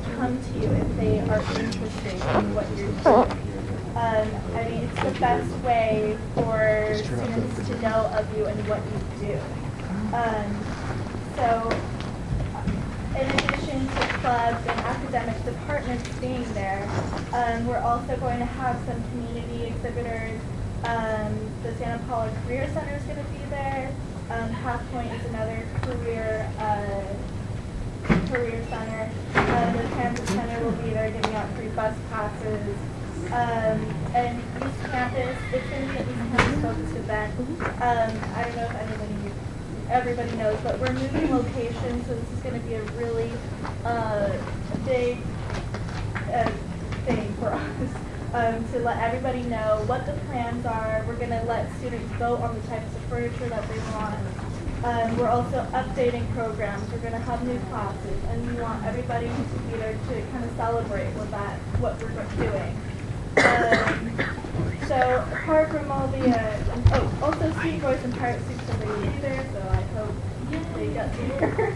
come to you if they are interested in what you're doing. I mean, it's the best way for students to know of you and what you do. So, in addition to clubs and academic departments being there, we're also going to have some community exhibitors. The Santa Paula Career Center is going to be there. Half Point is another career center. The Campus Center will be there giving out free bus passes. And East Campus, it's going to be an East Campus focused event. I don't know if everybody knows, but we're moving locations, so this is going to be a really big thing for us to let everybody know what the plans are. We're going to let students vote on the types of furniture that they want. We're also updating programs. We're going to have new classes, and we want everybody to be there to kind of celebrate what we're doing. So Park Room will be also Steve Boys and Pirate Soups are going to be there, so I hope they get here.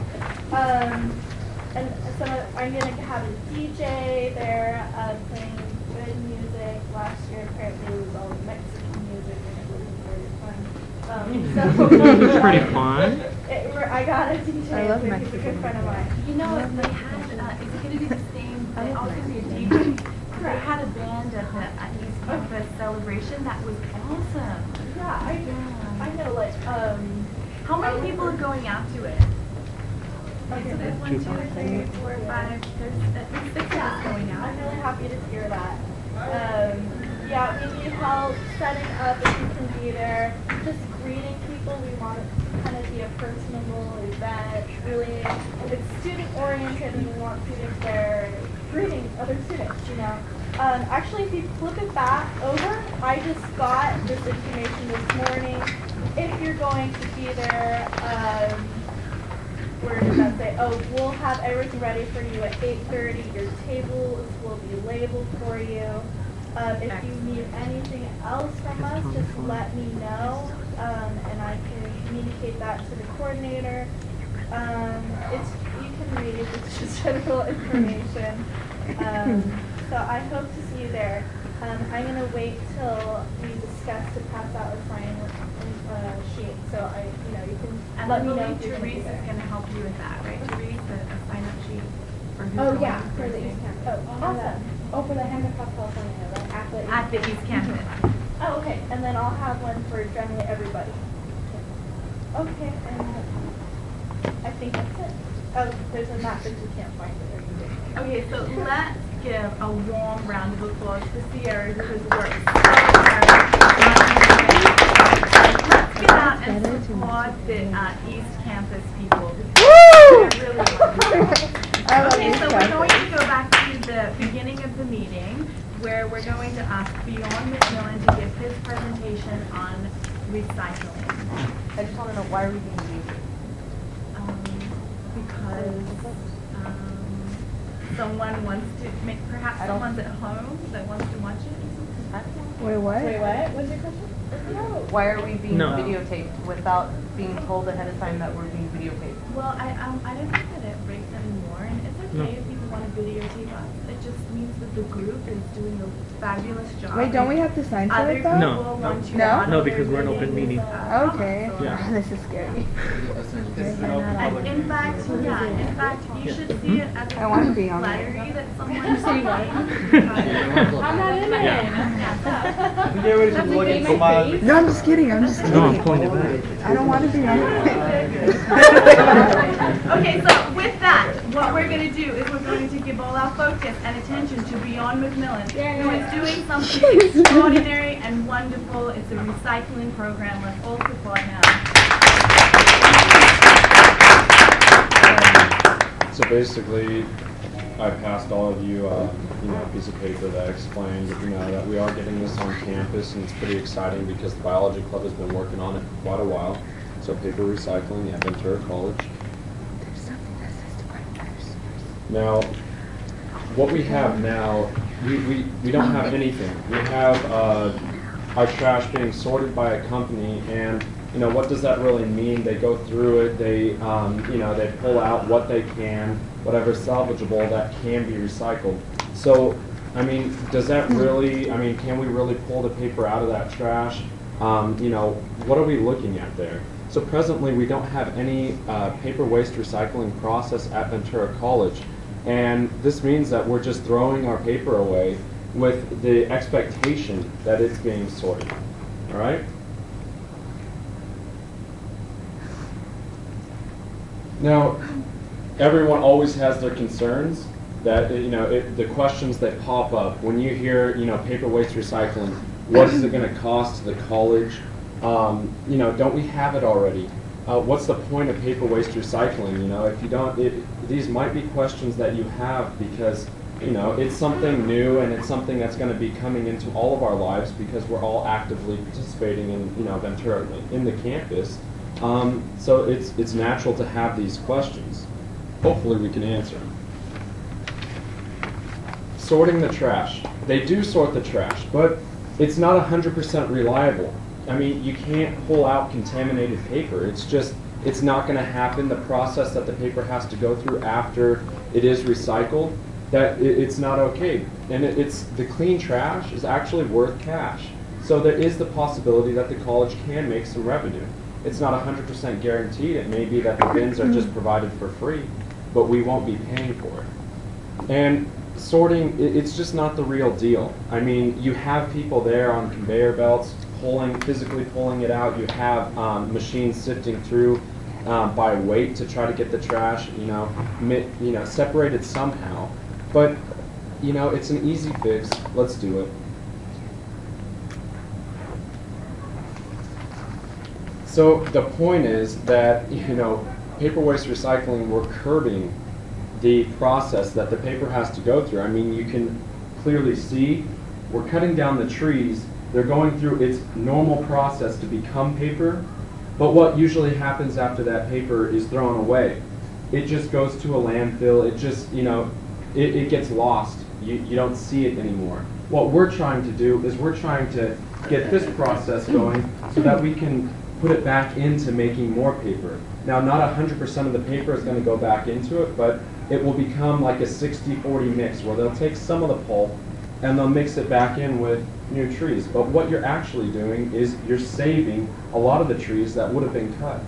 And so I'm going to have a DJ there playing good music. Last year apparently it was all Mexican music and it wasn't very fun. It was pretty fun. I got a DJ. I love He's Mexican a good friend of mine. You know, they had, is it going to be the same, they also be a DJ. They had a band at the East Campus celebration that was awesome. Yeah, I know, like, how many people are going out to it? okay, So there's 1, 2, 3, 4, 5, there's at least 6 of us going out. I'm really happy to hear that. Yeah, we need help setting up if you can be there. Just greeting people. We want it to kind of be a personable event. Really, it's student oriented, and we want students there greeting other students. You know. Actually, if you flip it back over, I just got this information this morning. If you're going to be there, where does that say? Oh, we'll have everything ready for you at 8:30. Your tables will be labeled for you. If you need anything else from us, just let me know, and I can communicate that to the coordinator. You can read it. It's just general information. So I hope to see you there. I'm going to wait till we discuss to pass out a sign sheet. So you can let me know if you're going to be Therese there. is going to help you with that, right? Therese, a sign-up sheet for who's Oh going yeah, on for the Thursday. East Campus. Oh, awesome. Oh, for the Hammer Cocktail Sunday, right? At the East Campus. Oh, okay. And then I'll have one for generally everybody. Okay, and I think that's it. Oh, there's a map that you can't find it. Okay, so let's give a warm round of applause to Sierra, who has worked so hard. Let's get out and support the East Campus people. Woo! They're really wonderful. Okay, so we're going to go back to the beginning of the meeting, where we're going to ask Bjorn McMillan to give his presentation on recycling. I just want to know, why are we being used? Because someone wants to make, perhaps someone's at home that wants to watch it. Wait, what? Wait, what? What's your question? No. Why are we being No. videotaped without being told ahead of time that we're being videotaped? Well, I don't think that it breaks anymore, and it's okay if people want to videotape us. It just means that the group is doing a fabulous job. Wait, don't we have to sign for Other it though? No. people want to No? monitor No, because we're an open videos, meeting. Okay. Yeah. This is scary. And in fact, you should see it as I want to be a on it. flattery that someone signed. I'm not in it. Yeah. No, I'm just kidding. I'm just kidding. No, I'm pulling it back. I don't want to be on it. Okay, so with that, what we're going to do is we're going to give all our focus and attention to Bjorn McMillan, who is doing something extraordinary and wonderful. It's a recycling program. Let's all support him. So basically, I passed all of you, a piece of paper that explains, that we are getting this on campus, and it's pretty exciting because the biology club has been working on it for quite a while. So paper recycling at Ventura College. Now, what we have now, we don't have anything. We have our trash being sorted by a company, and you know, what does that really mean? They go through it, they, you know, they pull out what they can, whatever's salvageable that can be recycled. So, I mean, does that really, I mean, can we really pull the paper out of that trash? You know, what are we looking at there? So presently we don't have any paper waste recycling process at Ventura College. And this means that we're just throwing our paper away with the expectation that it's being sorted. All right? Now, everyone always has their concerns that, you know, the questions that pop up when you hear, you know, paper waste recycling. What is it going to cost to the college? You know, don't we have it already? What's the point of paper waste recycling? You know, if you don't, these might be questions that you have because, you know, it's something new and it's something that's going to be coming into all of our lives because we're all actively participating in, you know, Ventura, in the campus. So it's natural to have these questions. Hopefully we can answer them. Sorting the trash. They do sort the trash, but it's not 100% reliable. I mean, you can't pull out contaminated paper. It's just, it's not going to happen. The process that the paper has to go through after it is recycled, that it's not okay. And it's the clean trash is actually worth cash. So there is the possibility that the college can make some revenue. It's not 100% guaranteed. It may be that the bins are just provided for free, but we won't be paying for it. And sorting, it's just not the real deal. I mean, you have people there on conveyor belts physically pulling it out. You have machines sifting through by weight to try to get the trash, you know, separated somehow. But, you know, it's an easy fix. Let's do it. So the point is that, you know, paper waste recycling, we're curbing the process that the paper has to go through. I mean, you can clearly see we're cutting down the trees. They're going through its normal process to become paper, but what usually happens after that paper is thrown away? It just goes to a landfill. It just, you know, it gets lost. You don't see it anymore. What we're trying to do is we're trying to get this process going so that we can put it back into making more paper. Now, not 100% of the paper is going to go back into it, but it will become like a 60-40 mix where they'll take some of the pulp and they'll mix it back in with new trees. But what you're actually doing is you're saving a lot of the trees that would have been cut.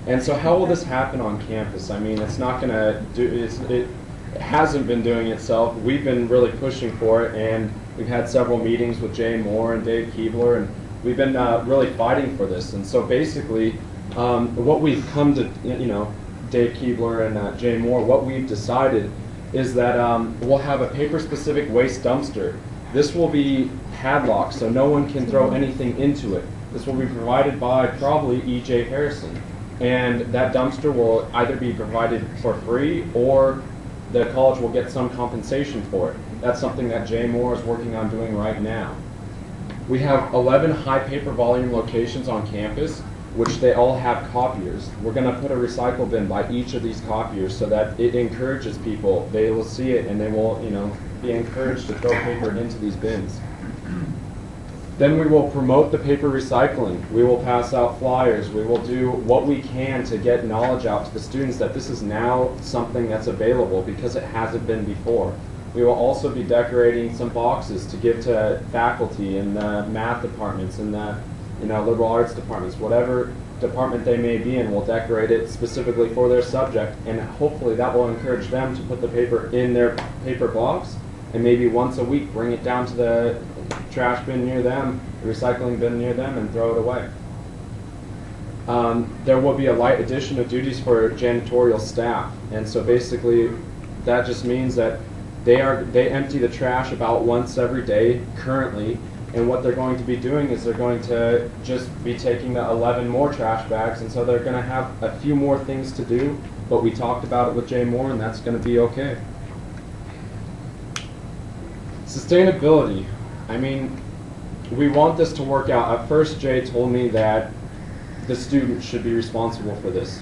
And so how will this happen on campus? I mean, it's not going to do, it hasn't been doing itself. We've been really pushing for it, and we've had several meetings with Jay Moore and Dave Keebler, and we've been really fighting for this. And so basically, what we've come to, you know, Dave Keebler and Jay Moore, what we've decided is that we'll have a paper-specific waste dumpster. This will be padlocked, so no one can throw anything into it. This will be provided by probably E.J. Harrison. And that dumpster will either be provided for free or the college will get some compensation for it. That's something that Jay Moore is working on doing right now. We have 11 high paper volume locations on campus, which they all have copiers. We're going to put a recycle bin by each of these copiers so that it encourages people. They will see it and they will, you know, be encouraged to throw paper into these bins. Then we will promote the paper recycling. We will pass out flyers. We will do what we can to get knowledge out to the students that this is now something that's available because it hasn't been before. We will also be decorating some boxes to give to faculty in the math departments and the, you know, liberal arts departments, whatever department they may be in. We'll decorate it specifically for their subject, and hopefully that will encourage them to put the paper in their paper box, and maybe once a week bring it down to the trash bin near them, the recycling bin near them, and throw it away. There will be a light addition of duties for janitorial staff, and so basically that just means that they empty the trash about once every day currently, and what they're going to be doing is they're going to just be taking the 11 more trash bags, and so they're going to have a few more things to do, but we talked about it with Jay Moore, and that's going to be okay. Sustainability. I mean, we want this to work out. At first, Jay told me that the students should be responsible for this.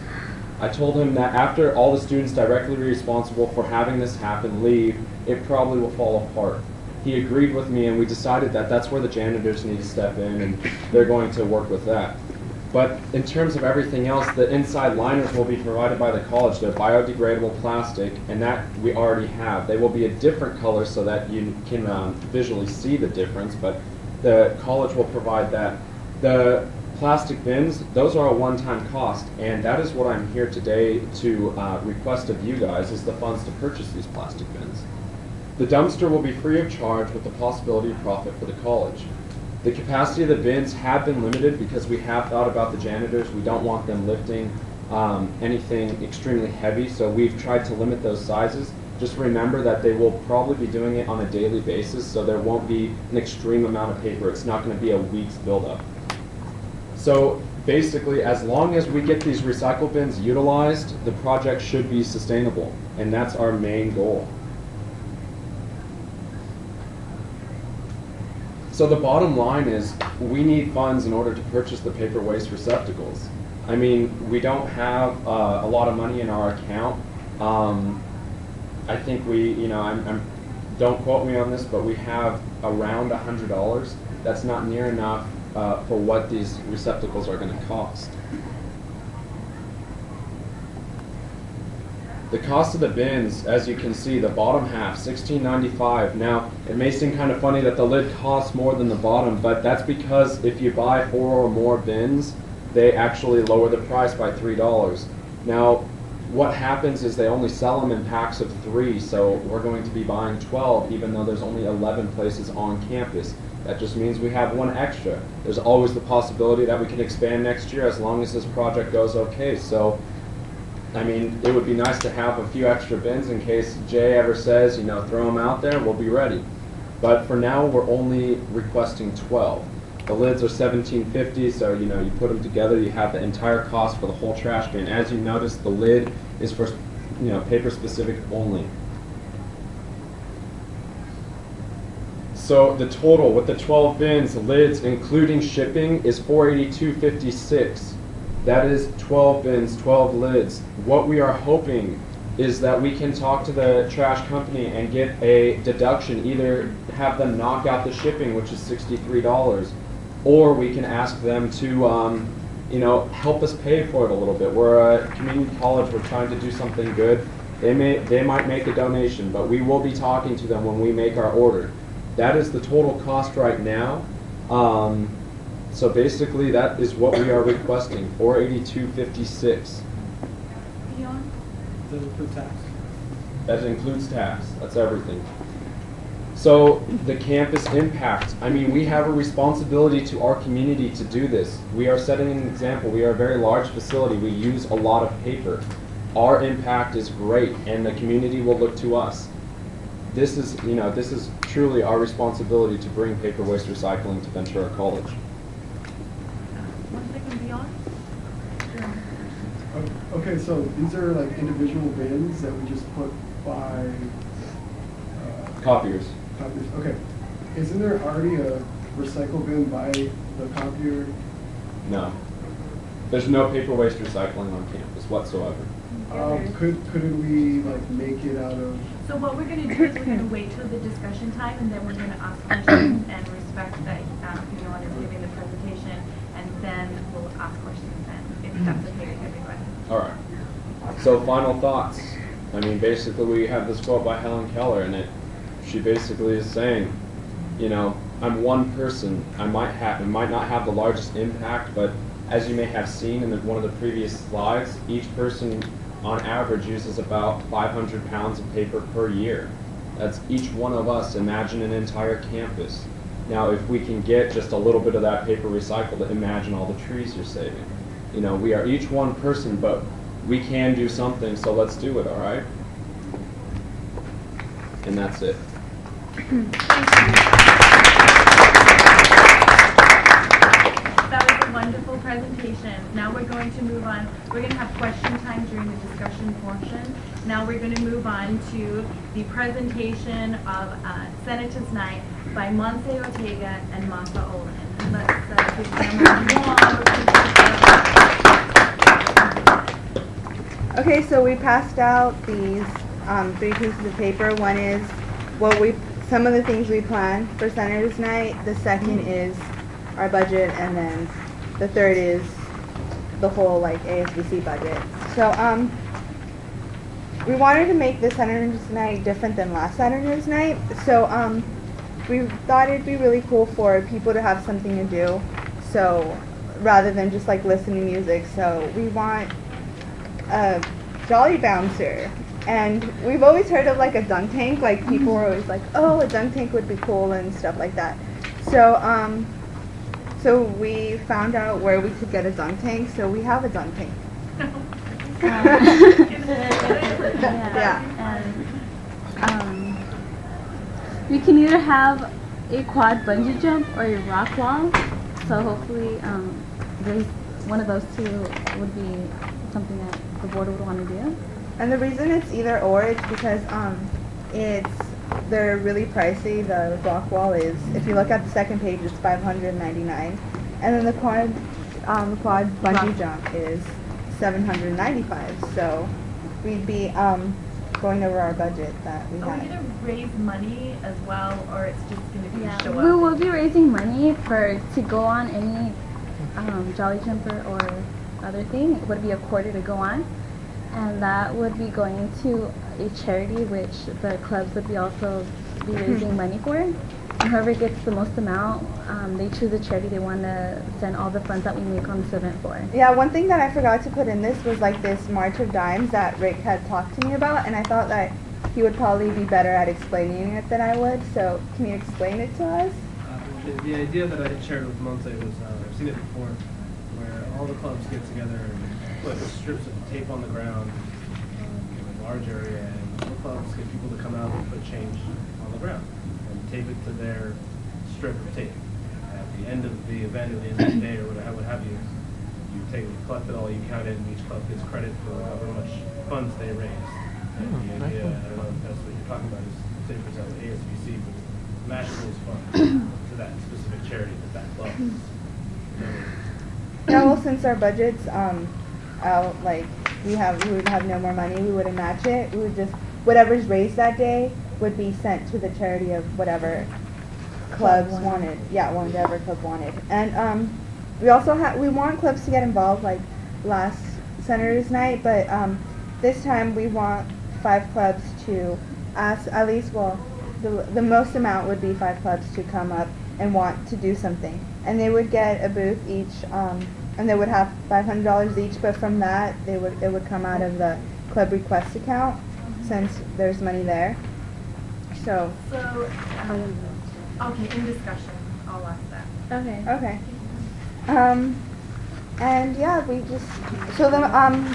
I told him that after all the students directly responsible for having this happen leave, it probably will fall apart. he agreed with me, and we decided that that's where the janitors need to step in, and they're going to work with that. But in terms of everything else, the inside liners will be provided by the college. They're biodegradable plastic, and that we already have. They will be a different color so that you can visually see the difference, but the college will provide that. The plastic bins, those are a one-time cost, and that is what I'm here today to request of you guys, is the funds to purchase these plastic bins. The dumpster will be free of charge with the possibility of profit for the college. The capacity of the bins have been limited because we have thought about the janitors. We don't want them lifting anything extremely heavy, so we've tried to limit those sizes. Just remember that they will probably be doing it on a daily basis, so there won't be an extreme amount of paper. It's not going to be a week's buildup. So basically, as long as we get these recycle bins utilized, the project should be sustainable, and that's our main goal. So the bottom line is we need funds in order to purchase the paper waste receptacles. I mean, we don't have a lot of money in our account. I think we, don't quote me on this, but we have around $100. That's not near enough for what these receptacles are going to cost. The cost of the bins, as you can see, the bottom half, $16.95. Now, it may seem kind of funny that the lid costs more than the bottom, but that's because if you buy 4 or more bins, they actually lower the price by $3. Now, what happens is they only sell them in packs of 3, so we're going to be buying 12, even though there's only 11 places on campus. That just means we have 1 extra. There's always the possibility that we can expand next year as long as this project goes okay. So, I mean, it would be nice to have a few extra bins in case Jay ever says, throw them out there, we'll be ready. But for now, we're only requesting 12. The lids are $17.50, so you put them together, you have the entire cost for the whole trash can. As you notice, the lid is for paper specific only. So the total with the 12 bins, lids, including shipping, is $482.56. That is 12 bins, 12 lids. What we are hoping is that we can talk to the trash company and get a deduction, either have them knock out the shipping, which is $63, or we can ask them to help us pay for it a little bit. We're a community college, we're trying to do something good. They might make a donation, but we will be talking to them when we make our order. That is the total cost right now. So basically, that is what we are requesting, $482.56. Beyond? Does it include tax? That includes tax. That's everything. So the campus impact. I mean, we have a responsibility to our community to do this. We are setting an example. We are a very large facility. We use a lot of paper. Our impact is great, and the community will look to us. This is truly our responsibility to bring paper waste recycling to Ventura College. One second, Beyond? Okay, so these are like individual bins that we just put by Copiers. copiers. Okay. Isn't there already a recycle bin by the copier? No. There's no paper waste recycling on campus whatsoever. Couldn't we like make it out of? So what we're going to do is we're going to wait till the discussion time, and then we're going to ask questions and respect that Beyond is giving the presentation, and then we'll ask questions then, if that's okay with everybody. All right. So final thoughts. I mean, basically we have this quote by Helen Keller, and she basically is saying, I'm one person. I might not have the largest impact, but as you may have seen in one of the previous slides, each person on average uses about 500 pounds of paper per year. That's each one of us. Imagine an entire campus. Now, if we can get just a little bit of that paper recycled, imagine all the trees you're saving. We are each one person, but we can do something, so let's do it, all right? And that's it. That was a wonderful presentation. Now we're going to move on. We're going to have question time during the discussion portion. Now we're going to move on to the presentation of Senators Night by Monse Ortega and Martha Olin. Let's give them a warm. Okay, so we passed out these 3 pieces of paper. One is what we some of the things we plan for Senators Night. The second is our budget, and then the third is the whole like ASVC budget. So we wanted to make this Senators Night different than last Senators Night. So we thought it'd be really cool for people to have something to do. So rather than just like listening to music, so we want a Jolly Bouncer. And we've always heard of like a dunk tank. Like people were always like, oh, a dunk tank would be cool and stuff like that. So so we found out where we could get a dunk tank. So we have a dunk tank. Yeah. And we can either have a quad bungee jump or a rock wall. So hopefully, there's one of those two would be something that the board would want to do. And the reason it's either or is because they're really pricey. The rock wall is, if you look at the second page, it's $599, and then the quad bungee jump is $795. So we'd be going over our budget that we Are we had. gonna raise money as well, or it's just gonna be show We up? will be raising money to go on any Jolly Jumper or other thing. It would be a quarter to go on, and that would be going to a charity which the clubs would be also be raising money for. And whoever gets the most amount, they choose a charity they want to send all the funds that we make on this event for. Yeah, one thing that I forgot to put in this was like this March of Dimes that Rick had talked to me about, and I thought that he would probably be better at explaining it than I would. So can you explain it to us? The idea that I had shared with Monte was, I've seen it before, where all the clubs get together and put strips of tape on the ground in a large area, and all the clubs get people to come out and put change on the ground and tape it to their strip of tape. At the end of the event, at the end of the day, or what have you, you collect it all, you count it, and each club gets credit for however much funds they raised. And the idea, I don't know if that's what you're talking about, is say for example ASVC would match those funds to that specific charity that club is. Yeah, well, since our budget's out, like we would have no more money, we wouldn't match it. We would just, whatever's raised that day would be sent to the charity of whatever clubs wanted. Yeah, whatever club wanted. And we also we want clubs to get involved like last Senators Night, but this time we want 5 clubs to ask, at least, well, the most amount would be 5 clubs to come up and want to do something. And they would get a booth each, and they would have $500 each, but from that, it would come out of the club request account, since there's money there. So. Okay, in discussion, I'll ask that. Okay. Okay. And yeah, we just, so the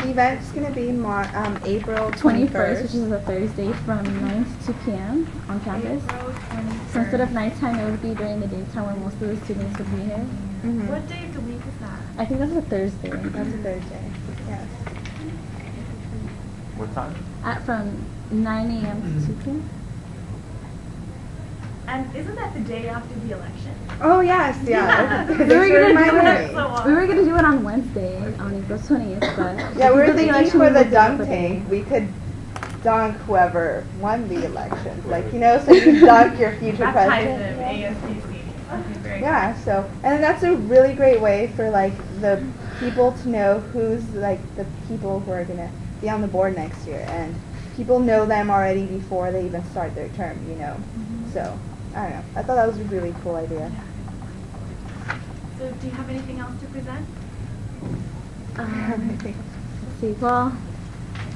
event's gonna be April 21st, which is a Thursday from 9 to 2 p.m. on campus. April 21st. So instead of nighttime, it would be during the daytime where most of the students would be here. Mhm. What day of the week is that? I think that's a Thursday. That's a Thursday. Yes. What time? From 9 a.m. to 2 p.m. And isn't that the day after the election? Oh yes, yeah. We were gonna do it on Wednesday, on April 20th, but Yeah, we were because of the thinking election, for we the moved it up dunk a day. tank, we could dunk whoever won the election. Like, you know, so you dunk your future Baptize president. them, ASVC. Okay, very Yeah, so, and that's a really great way for like the people to know who's like the people who are gonna be on the board next year, and people know them already before they even start their term, you know. So, I don't know. I thought that was a really cool idea. So do you have anything else to present? Let's see. Well,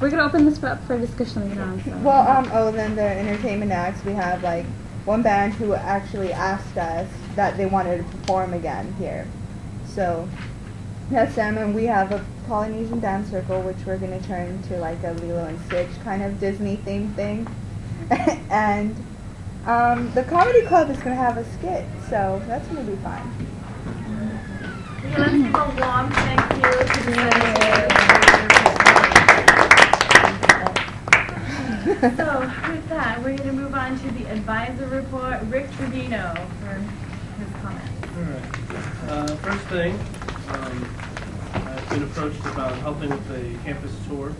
we're gonna open this up for discussion later on. So. Well, then the entertainment acts, we have like one band who actually asked us that they wanted to perform again here. So that's them, and we have a Polynesian dance circle, which we're going to turn into like a Lilo and Stitch kind of Disney themed thing. And the comedy club is going to have a skit, so that's going to be fun. Okay, let's give a warm thank you to the So with that, we're going to move on to the advisor report. Rick Trevino for his comments. All right. First thing, I've been approached about helping with the campus tour.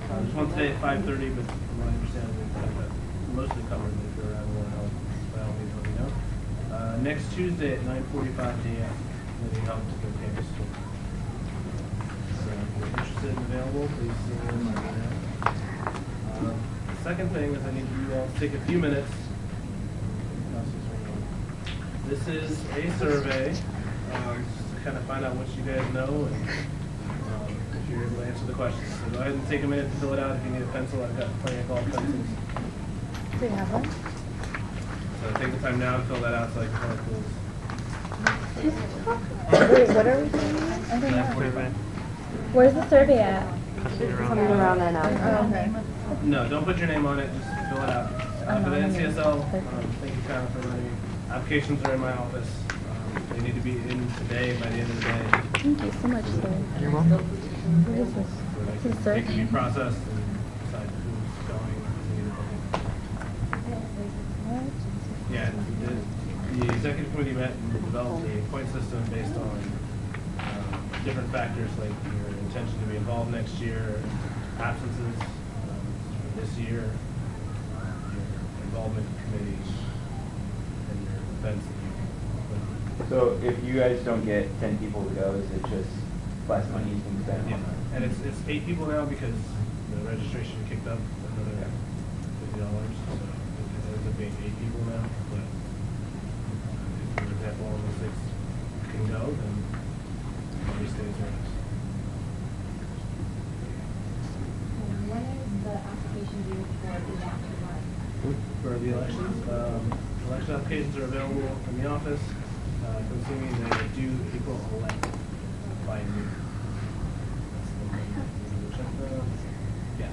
There's one today at 5:30, but from what I understand, we've got that mostly covered. If you're around, want to help, by all means let me know. Next Tuesday at 9:45 a.m. we'll be help to go campus tour. So if you're interested and available, please let me know. The second thing is I need you all to take a few minutes. This is a survey, just to kind of find out what you guys know and if you're able to answer the questions. So go ahead and take a minute to fill it out. If you need a pencil, I've got plenty of golf pencils. Do you have one? So take the time now to fill that out so I can call it pools. Wait, what are we doing? I don't know. 9:45. Where's the survey at? Coming around there now. Oh, okay. No, don't put your name on it, just fill it out. For the NCSL, thank you, Kyle, for letting me. Applications are in my office. They need to be in today, by the end of the day. Thank you so much, sir. You're welcome. What is this? So This is they can be survey. processed and decide who's going. Yeah, the executive committee met and developed a point system based on different factors like your intention to be involved next year, absences for this year, your involvement in committees, and your events that you. So if you guys don't get 10 people to go, is it just less money you can spend? Yeah, and it's 8 people now because the registration kicked up another $50. So it ends up being 8 people now. But if, for example, all the 6 can go, then every stays with us. When is the application due for the election? For the elections, election applications are available in the office. Assuming they're due April 11th by noon. That's the yeah.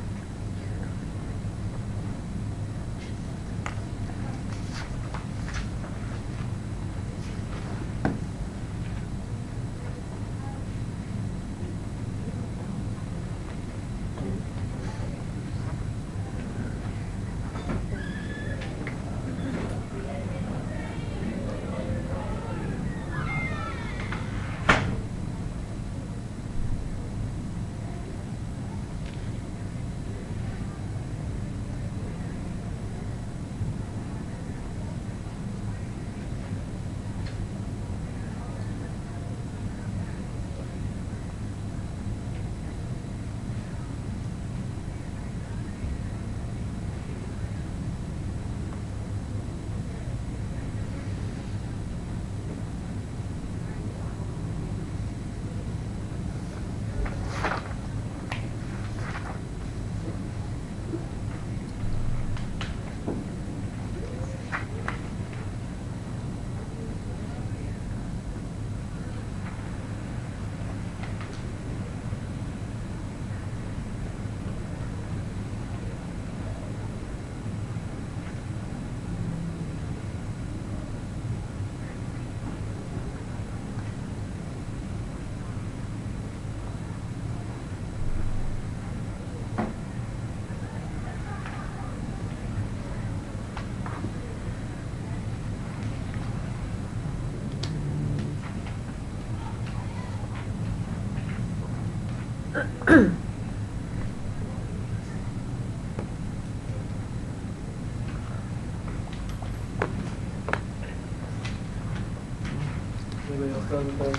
Anybody else done with those?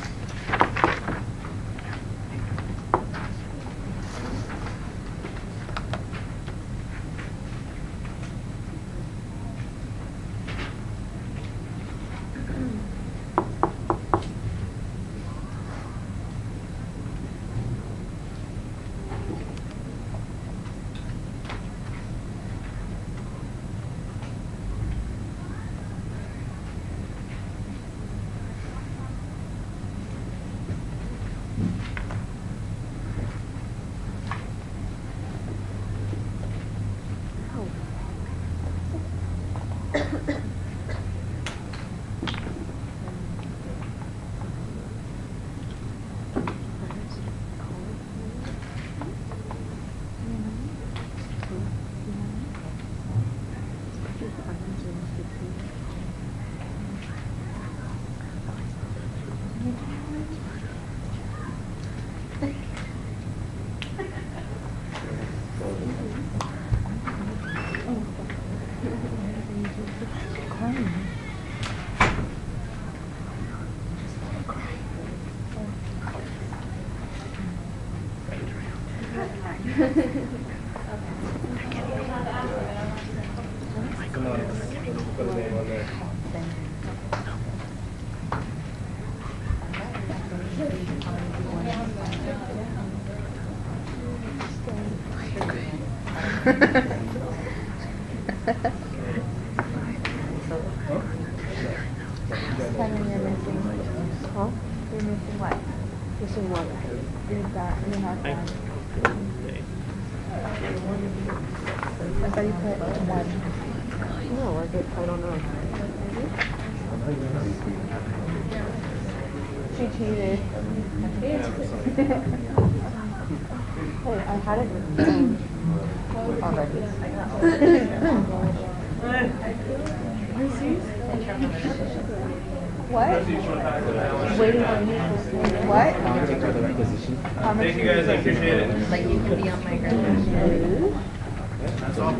Come on, put a name on there. Kevin, you're missing. Huh? You're missing what? Missing what? You've got, you have one. I thought you put one. No, I don't know. She cheated. Hey, I had it already. What? Waiting on you. What? Thank you guys, I appreciate it. Like you can be on my graduation. That's all.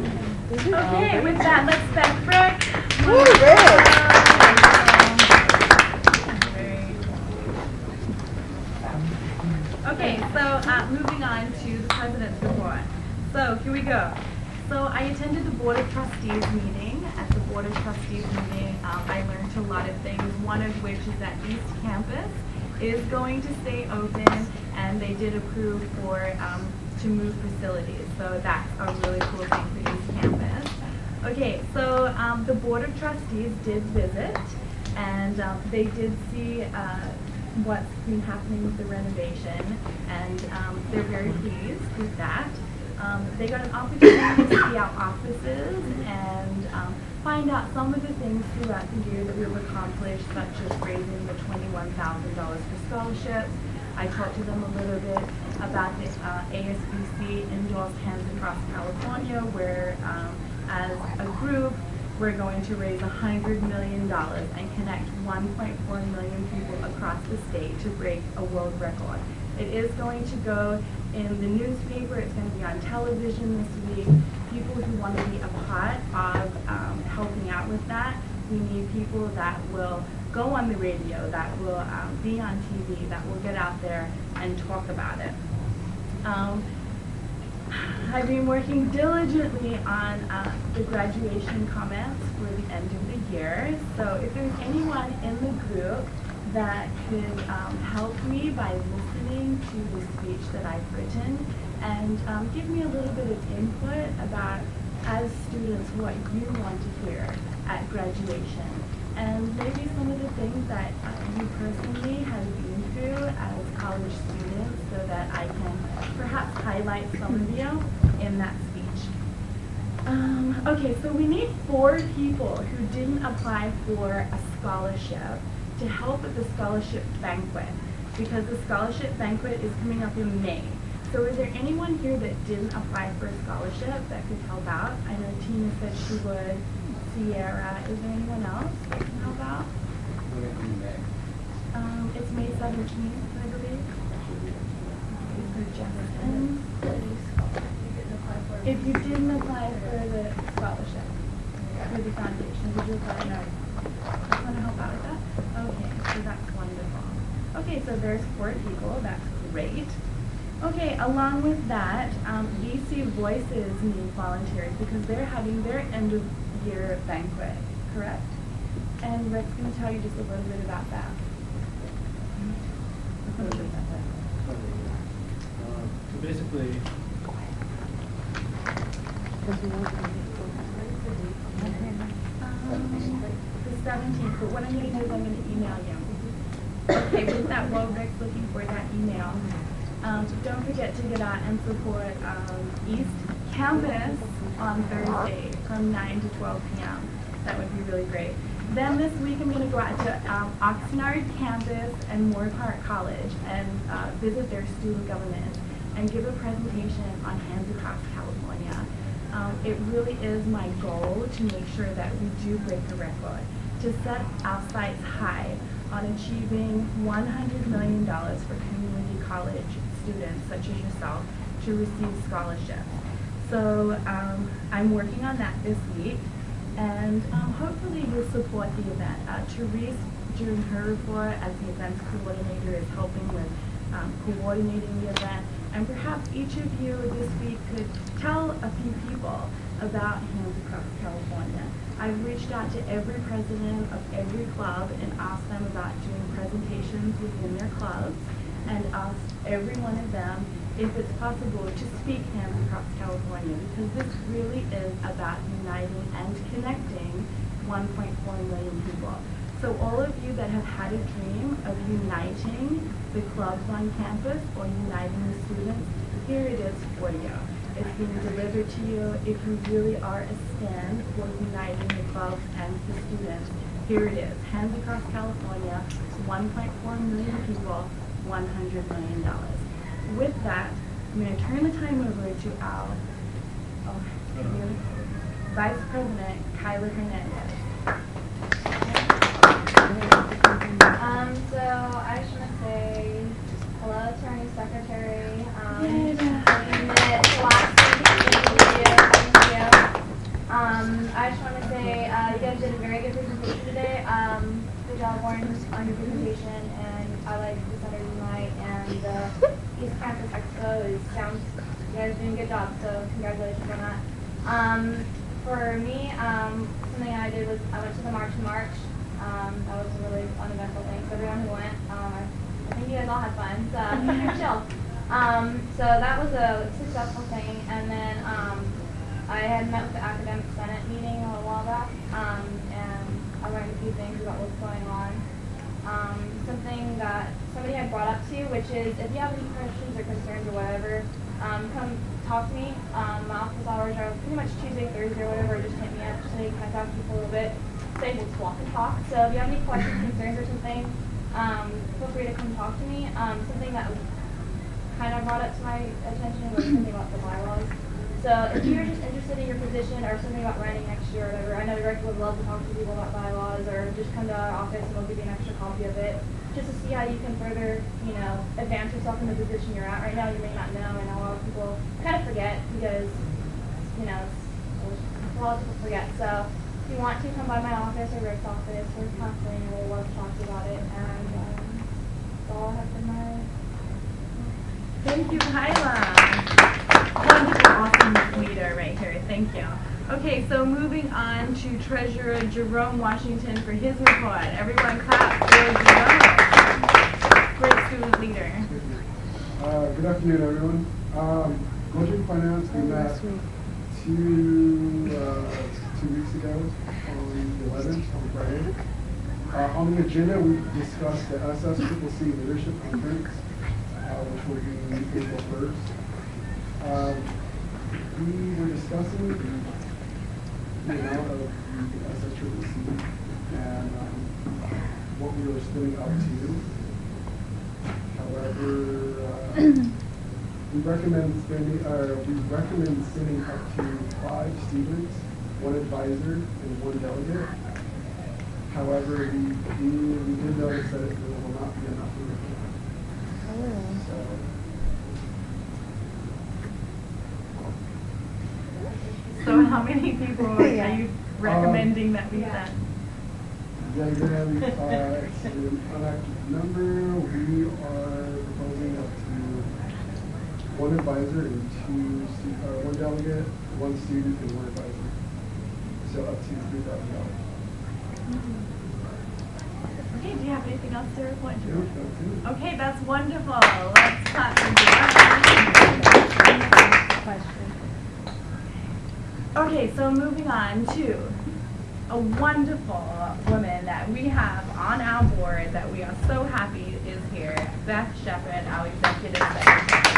Okay, with that, let's thank Rick. Woo, Rick! Okay, so moving on to the president's report. So here we go. So I attended the Board of Trustees meeting. At the Board of Trustees meeting, I learned a lot of things, one of which is that East Campus is going to stay open, and they did approve for to move facilities. So that's a really cool thing for East Campus. Okay, so the Board of Trustees did visit, and they did see what's been happening with the renovation, and they're very pleased with that. They got an opportunity to see our offices and find out some of the things throughout the year that we've accomplished, such as raising the $21,000 for scholarships. I talked to them a little bit about the ASVC Indoors Hands Across California, where as a group, we're going to raise $100 million and connect 1.4 million people across the state to break a world record. It is going to go in the newspaper, it's going to be on television this week. People who want to be a part of helping out with that, we need people that will go on the radio, that will be on TV, that will get out there and talk about it. I've been working diligently on the graduation comments for the end of the year. So if there's anyone in the group that could help me by listening to the speech that I've written and give me a little bit of input about, as students, what you want to hear at graduation. And maybe some of the things that you personally have been through as college students, so that I can perhaps highlight some of you in that speech. Okay, so we need 4 people who didn't apply for a scholarship to help at the scholarship banquet, because the scholarship banquet is coming up in May. So is there anyone here that didn't apply for a scholarship that could help out? I know Tina said she would. Sierra, is there anyone else that can help out? It's May 17th, I believe. For Justin. If you didn't apply for the scholarship, for the foundation, did you apply? No. You want to help out with that? Okay, so that's wonderful. Okay, so there's 4 people, that's great. Okay, along with that, VC Voices need volunteers because they're having their end of year banquet, correct? And Rick's going to tell you just a little bit about that. So basically, The 17th, but what I'm going to do is I'm going to email you. Okay, with that, while Rick's looking for that email, don't forget to get out and support East Campus on Thursday from 9 to 12 p.m. That would be really great. Then this week I'm going to go out to Oxnard campus and Moore Park College and visit their student government and give a presentation on Hands Across California. It really is my goal to make sure that we do break the record, to set our sights high on achieving $100 million for community college students such as yourself to receive scholarships. So I'm working on that this week, and hopefully you'll support the event. Therese, during her report as the events coordinator, is helping with coordinating the event, And perhaps each of you this week could tell a few people about Hands Across California. I've reached out to every president of every club and asked them about doing presentations within their clubs, and asked every one of them if it's possible to speak Hands Across California, because this really is about uniting and connecting 1.4 million people. So all of you that have had a dream of uniting the clubs on campus or uniting the students, here it is for you. It's being delivered to you. If you really are a stand for uniting the clubs and the students, here it is. Hands Across California, 1.4 million people, $100 million. With that, I'm going to turn the time over to our Vice President, Kyla Hernandez. So I just want to say hello to our new secretary. We met last week. Thank you. I just want to say you guys did a very good presentation today. Good job, Warren, on your presentation, and I like the Saturday night and the East Campus Expo. You guys are doing a good job, so congratulations on that. For me, something I did was I went to the March and March. That was a really uneventful thing. So everyone who went, I think you guys all had fun. So you're chill. So that was a successful thing. And then I had met with the Academic Senate meeting a little while back, and I learned a few things about what's going on. Something that somebody had brought up to you, which is if you have any questions or concerns or whatever, come talk to me. My office hours are pretty much Tuesday, Thursday, or whatever. Just hit me up so you can talk to people a little bit. Say we'll walk and talk. So if you have any questions, concerns, or something, feel free to come talk to me. Something that kind of brought up to my attention was something about the bylaws. So if you're just interested in your position or something about running next year or whatever, I know the director would love to talk to people about bylaws, or just come to our office and we'll give you an extra copy of it, just to see how you can further, advance yourself in the position you're at right now. You may not know, and a lot of people kind of forget because, a lot of people forget. So if you want to, come by my office or Rick's office or Kathleen, and we'll love to talk to you about it. And that's all I have for my. Thank you, Kyla. Wonderful, awesome leader right here. Thank you. Okay, so moving on to Treasurer Jerome Washington for his report. Everyone clap for Jerome. Great student leader. Good afternoon, everyone. Budget Finance, we met two weeks ago on the 11th, on Friday. On the agenda, we discussed the SSCCC Leadership Conference, which will be April 1st. We were discussing the amount of the SSCCC and what we were spending up to. However, we recommend sending up to 5 students, 1 advisor, and 1 delegate. However, we did notice that it will not be enough. So how many people are you recommending that we send? Then it's an unactive number. We are proposing up to 1 advisor and 1 delegate, 1 student, and 1 advisor. So up to $3,000. Okay, do you have anything else to report? No, that's it. Okay, that's wonderful. Let's clap for you. Question. Okay, so moving on to a wonderful woman that we have on our board that we are so happy is here, Beth Shepard, our executive secretary.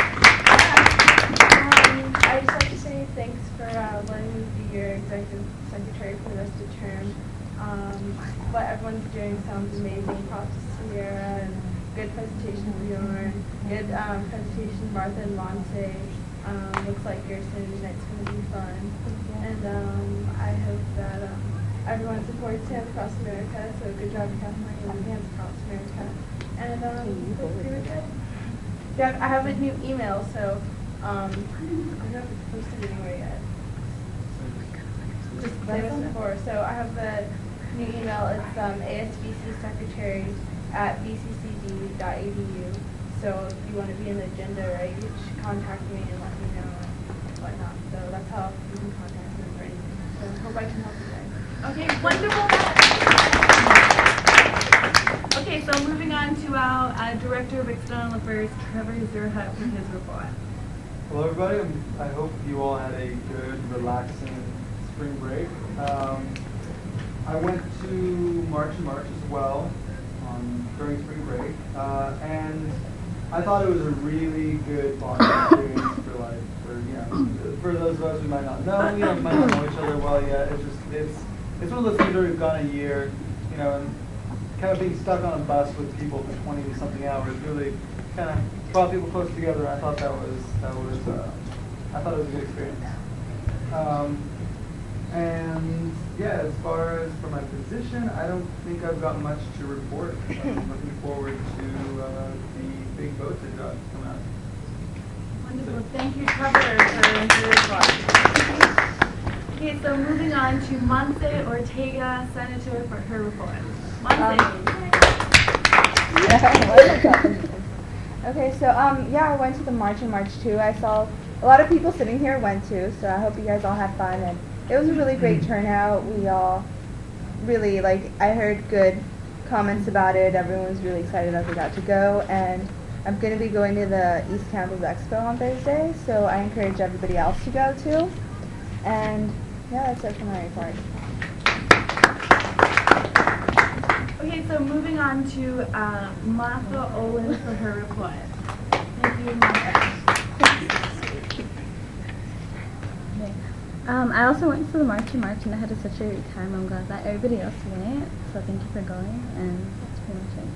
I'd just like to say thanks for letting me be your executive secretary for the rest of the term. What everyone's doing sounds amazing. Props to Sierra, and good presentation, Bjorn. Good presentation, Martha and Monte. Looks like your Saturday night's going to be fun. And I hope that everyone supports Hands Across America. So good job, Kathleen, and Hands Across America. And pretty good. Yeah, I have a new email, so I don't know if it's posted anywhere yet. Just same as before. So I have the new email. It's ASVC Secretary @vccd.edu. So if you want to be in the agenda, right, you should contact me and let me know and whatnot. So that's how you can contact me for anything. So I hope I can help you guys. Okay, wonderful. Okay, so moving on to our Director of External Affairs, Trevor Zerhut, for his report. Hello everybody, I hope you all had a good, relaxing spring break. I went to March and March as well during spring break, and I thought it was a really good bonding experience for those of us who might not know, might not know each other well yet. It's one of those things where we've gone a year, and kind of being stuck on a bus with people for 20-something hours really kind of brought people close together. I thought it was a good experience. And yeah, as far as for my position, I don't think I've got much to report. I'm looking forward to the big vote that got come out. Wonderful. Thank you, Trevor, for your report. Okay, so moving on to Monse Ortega, Senator, for her report. Monse. Okay, so yeah, I went to the March and March too. I saw a lot of people sitting here went too, so I hope you guys all had fun, and it was a really great turnout. We all really, I heard good comments about it. Everyone was really excited that we got to go, and I'm going to be going to the East Campus Expo on Thursday, so I encourage everybody else to go too. And yeah, that's it for my report. Okay, so moving on to Martha Olin for her report. Thank you, Martha. I also went to the March and March, and I had such a great time. I'm glad that everybody else went, so thank you for going, and that's pretty much it.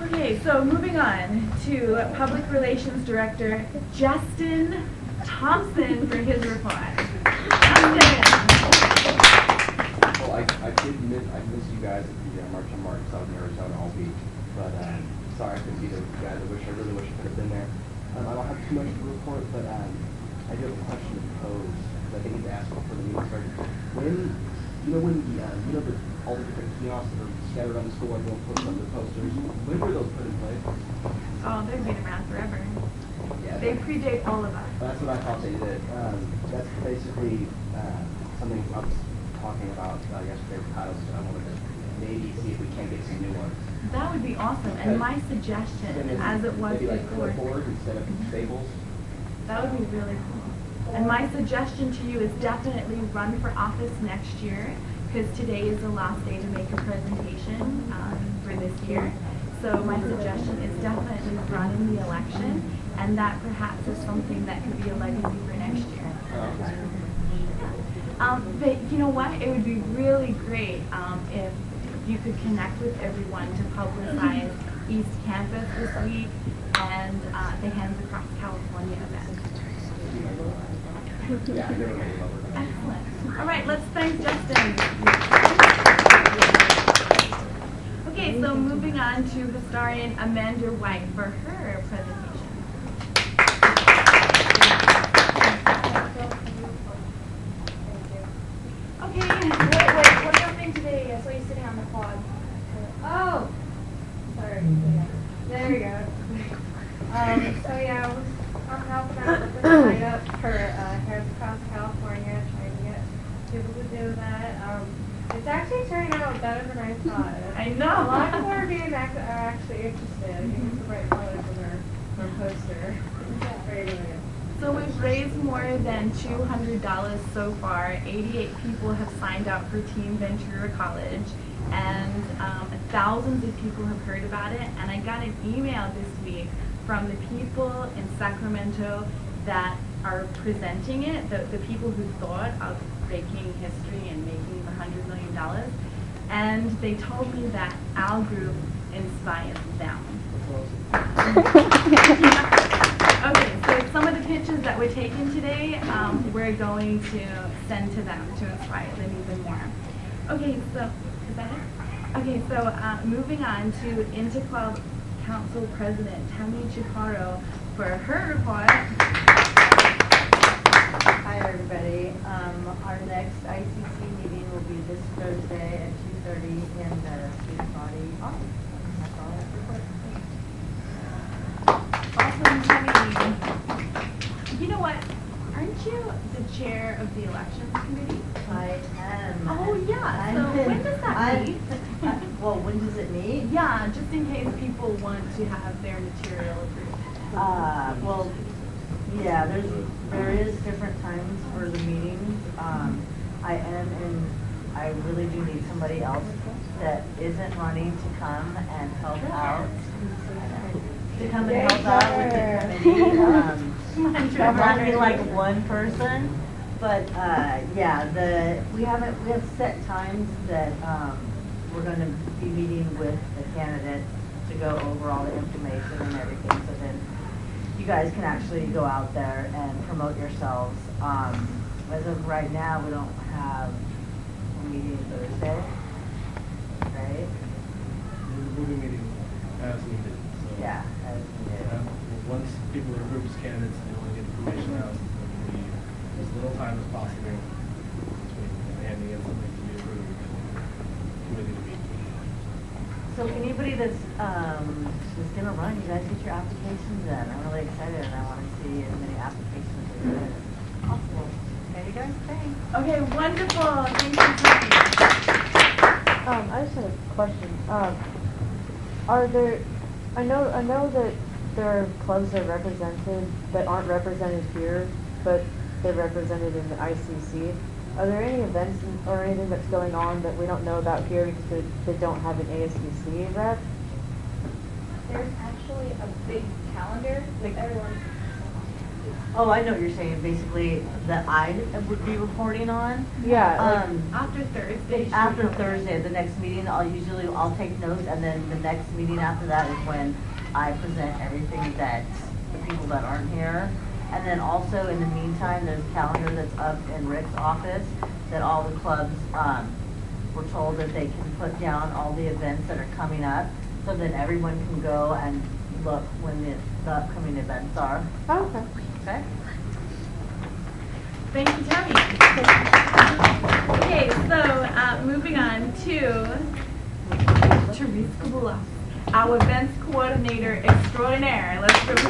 Okay, so moving on to Public Relations Director Justin Thompson for his report. Justin. Well, I missed you guys at the March on March out in Arizona all week, but sorry I couldn't be there with you guys. I really wish I could have been there. I don't have too much to report, but I do have a question to pose, because I think it's asked before the meeting started. All the different kiosks that are scattered on the school, everyone puts up their posters, when were those put in place? Oh, they've been around forever. Yeah, they predate all of us. That's what I thought they did. That's basically something I was talking about yesterday with Kyle, so I wanted to maybe see if we can get some new ones. That would be awesome. And my suggestion, as it was before, clipboard instead of staples. That would be really cool. And my suggestion to you is definitely run for office next year, because today is the last day to make a presentation for this year. So my suggestion is definitely run in the election, and that perhaps is something that could be a legacy for next year. But you know what? It would be really great if you could connect with everyone to publicize East Campus this week and the Hands Across California event. Excellent. All right, let's thank Justin. Okay, so moving on to historian Amanda White for her presentation. Okay. Wait, one more thing today. I saw you sitting on the quad. Oh! Sorry. There we go. So yeah, I'm helping out with the sign-up for Hands Across California, trying to get people to do that. It's actually turning out better than I thought. I know. A lot of people are actually interested. I think it's the right color for their poster. Very good. So we've raised more than $200 so far. 88 people have signed up for Team Ventura College, and thousands of people have heard about it. And I got an email this week from the people in Sacramento that are presenting it, the people who thought of breaking history and making $100 million. And they told me that our group inspired them. Okay, so some of the pictures that were taken today, we're going to send to them to inspire them even more. Okay, so, is that it? Okay, so moving on to Interclub Council President Tammy Chikaro for her report. Hi everybody. Our next ICC meeting will be this Thursday at 2:30 in the student body office. chair of the elections committee? I am. Oh, yeah. So when does that meet? Well, when does it meet? Yeah, just in case people want to have their material approved. Well, yeah, there is different times for the meetings. I really do need somebody else that isn't running to come and help out. To come and help out with the committee. I'm not be like one person, but yeah, we have set times that we're going to be meeting with the candidates to go over all the information and everything. So then you guys can actually go out there and promote yourselves. As of right now, we don't have a meeting Thursday, right? We'll be meeting as needed. So, yeah, as needed. Once people are grouped as candidates and they want to get information out, there'll be as little time as possible between handing in something to be approved and committee to meet. So anybody that's going to run, you guys get your applications in. I'm really excited and I want to see as many applications as there is. Awesome. Okay, you guys, thanks. Okay, wonderful. Thank you, Tony. I just had a question. Are there? I know that there are clubs that are represented that aren't represented here, but they're represented in the ICC. Are there any events or anything that's going on that we don't know about here because they don't have an ASVC rep? There's actually a big calendar with everyone. Oh, I know what you're saying. Basically, that I would be reporting on. Yeah. After Thursday. After Thursday, the next meeting, I'll take notes, and then the next meeting after that is when I present everything that the people that aren't here. And then also in the meantime, there's a calendar that's up in Rick's office that all the clubs were told that they can put down all the events that are coming up, so that everyone can go and look when the upcoming events are. Oh, okay. Okay. Thank you, Tammy. Okay, so moving on to Therese Kabula, our events coordinator extraordinaire. Let's go. Okay,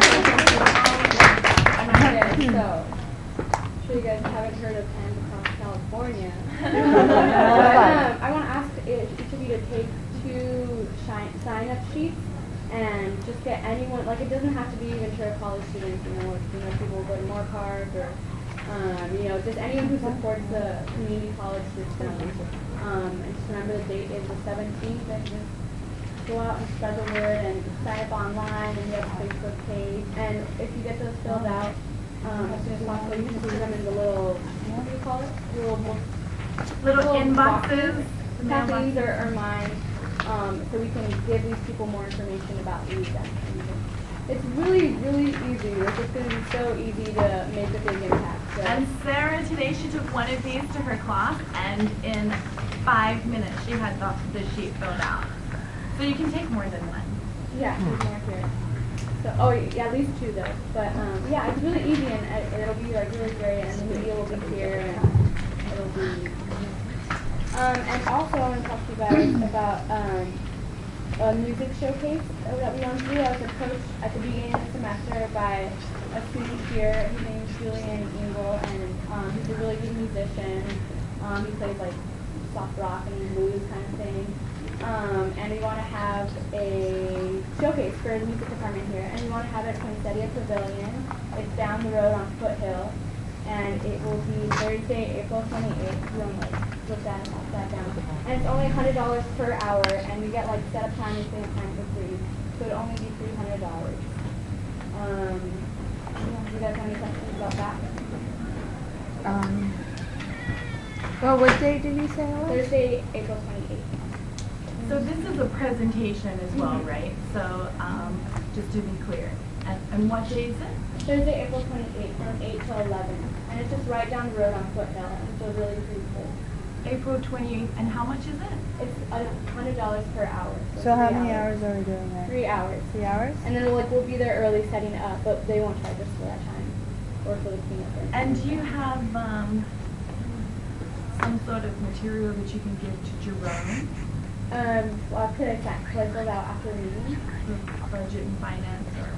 so I'm sure you guys haven't heard of Across California. I want to ask each of you to take 2 sign-up sheets and just get anyone, like it doesn't have to be Ventura College students, you know people who go to Moore Park or, just anyone who supports the community college system. And just remember the date is the 17th, and just go out and spread the word and sign up online, and we have a Facebook page. And if you get those filled out as soon as possible, you can put them in the little, what do you call it? Little inboxes. Kathleen's or mine. So we can give these people more information about the event. It's really, really easy. It's just going to be so easy to make a big impact. So. And Sarah, today she took one of these to her class, and in 5 minutes she had the sheet filled out. So you can take more than one. Yeah, there's more here. So, yeah, at least 2 though. But yeah, it's really easy, and it'll be like really great, and the media will be here, and it'll be. And also, I want to talk to you guys about a music showcase that we want to do. I was approached at the beginning of the semester by a student here. His name is Julian Engel, and he's a really good musician. He plays like soft rock and blues kind of thing. And we want to have a showcase for the music department here, and we want to have it at Poinsettia Pavilion. It's down the road on Foothill. And it will be Thursday, April 28th. You want to look that down. And it's only $100 per hour, and we get set up time and stay up time for free. So it'll only be $300. You guys have any questions about that? Well, what day did you say it was? Thursday, April 28th. So this is a presentation as well, right? So just to be clear. And what day is it? Thursday, April 28th, from 8 till 11. And it's just right down the road on Foothill, and so really cool. April 28th, and how much is it? It's $100 per hour. So how many hours are we doing that? 3 hours. 3 hours? And then we'll be there early setting it up, but they won't charge us for that time, or for the cleanup. And do you have some sort of material that you can give to Jerome? Well, could I fill it out after the meeting? Budget and finance, or?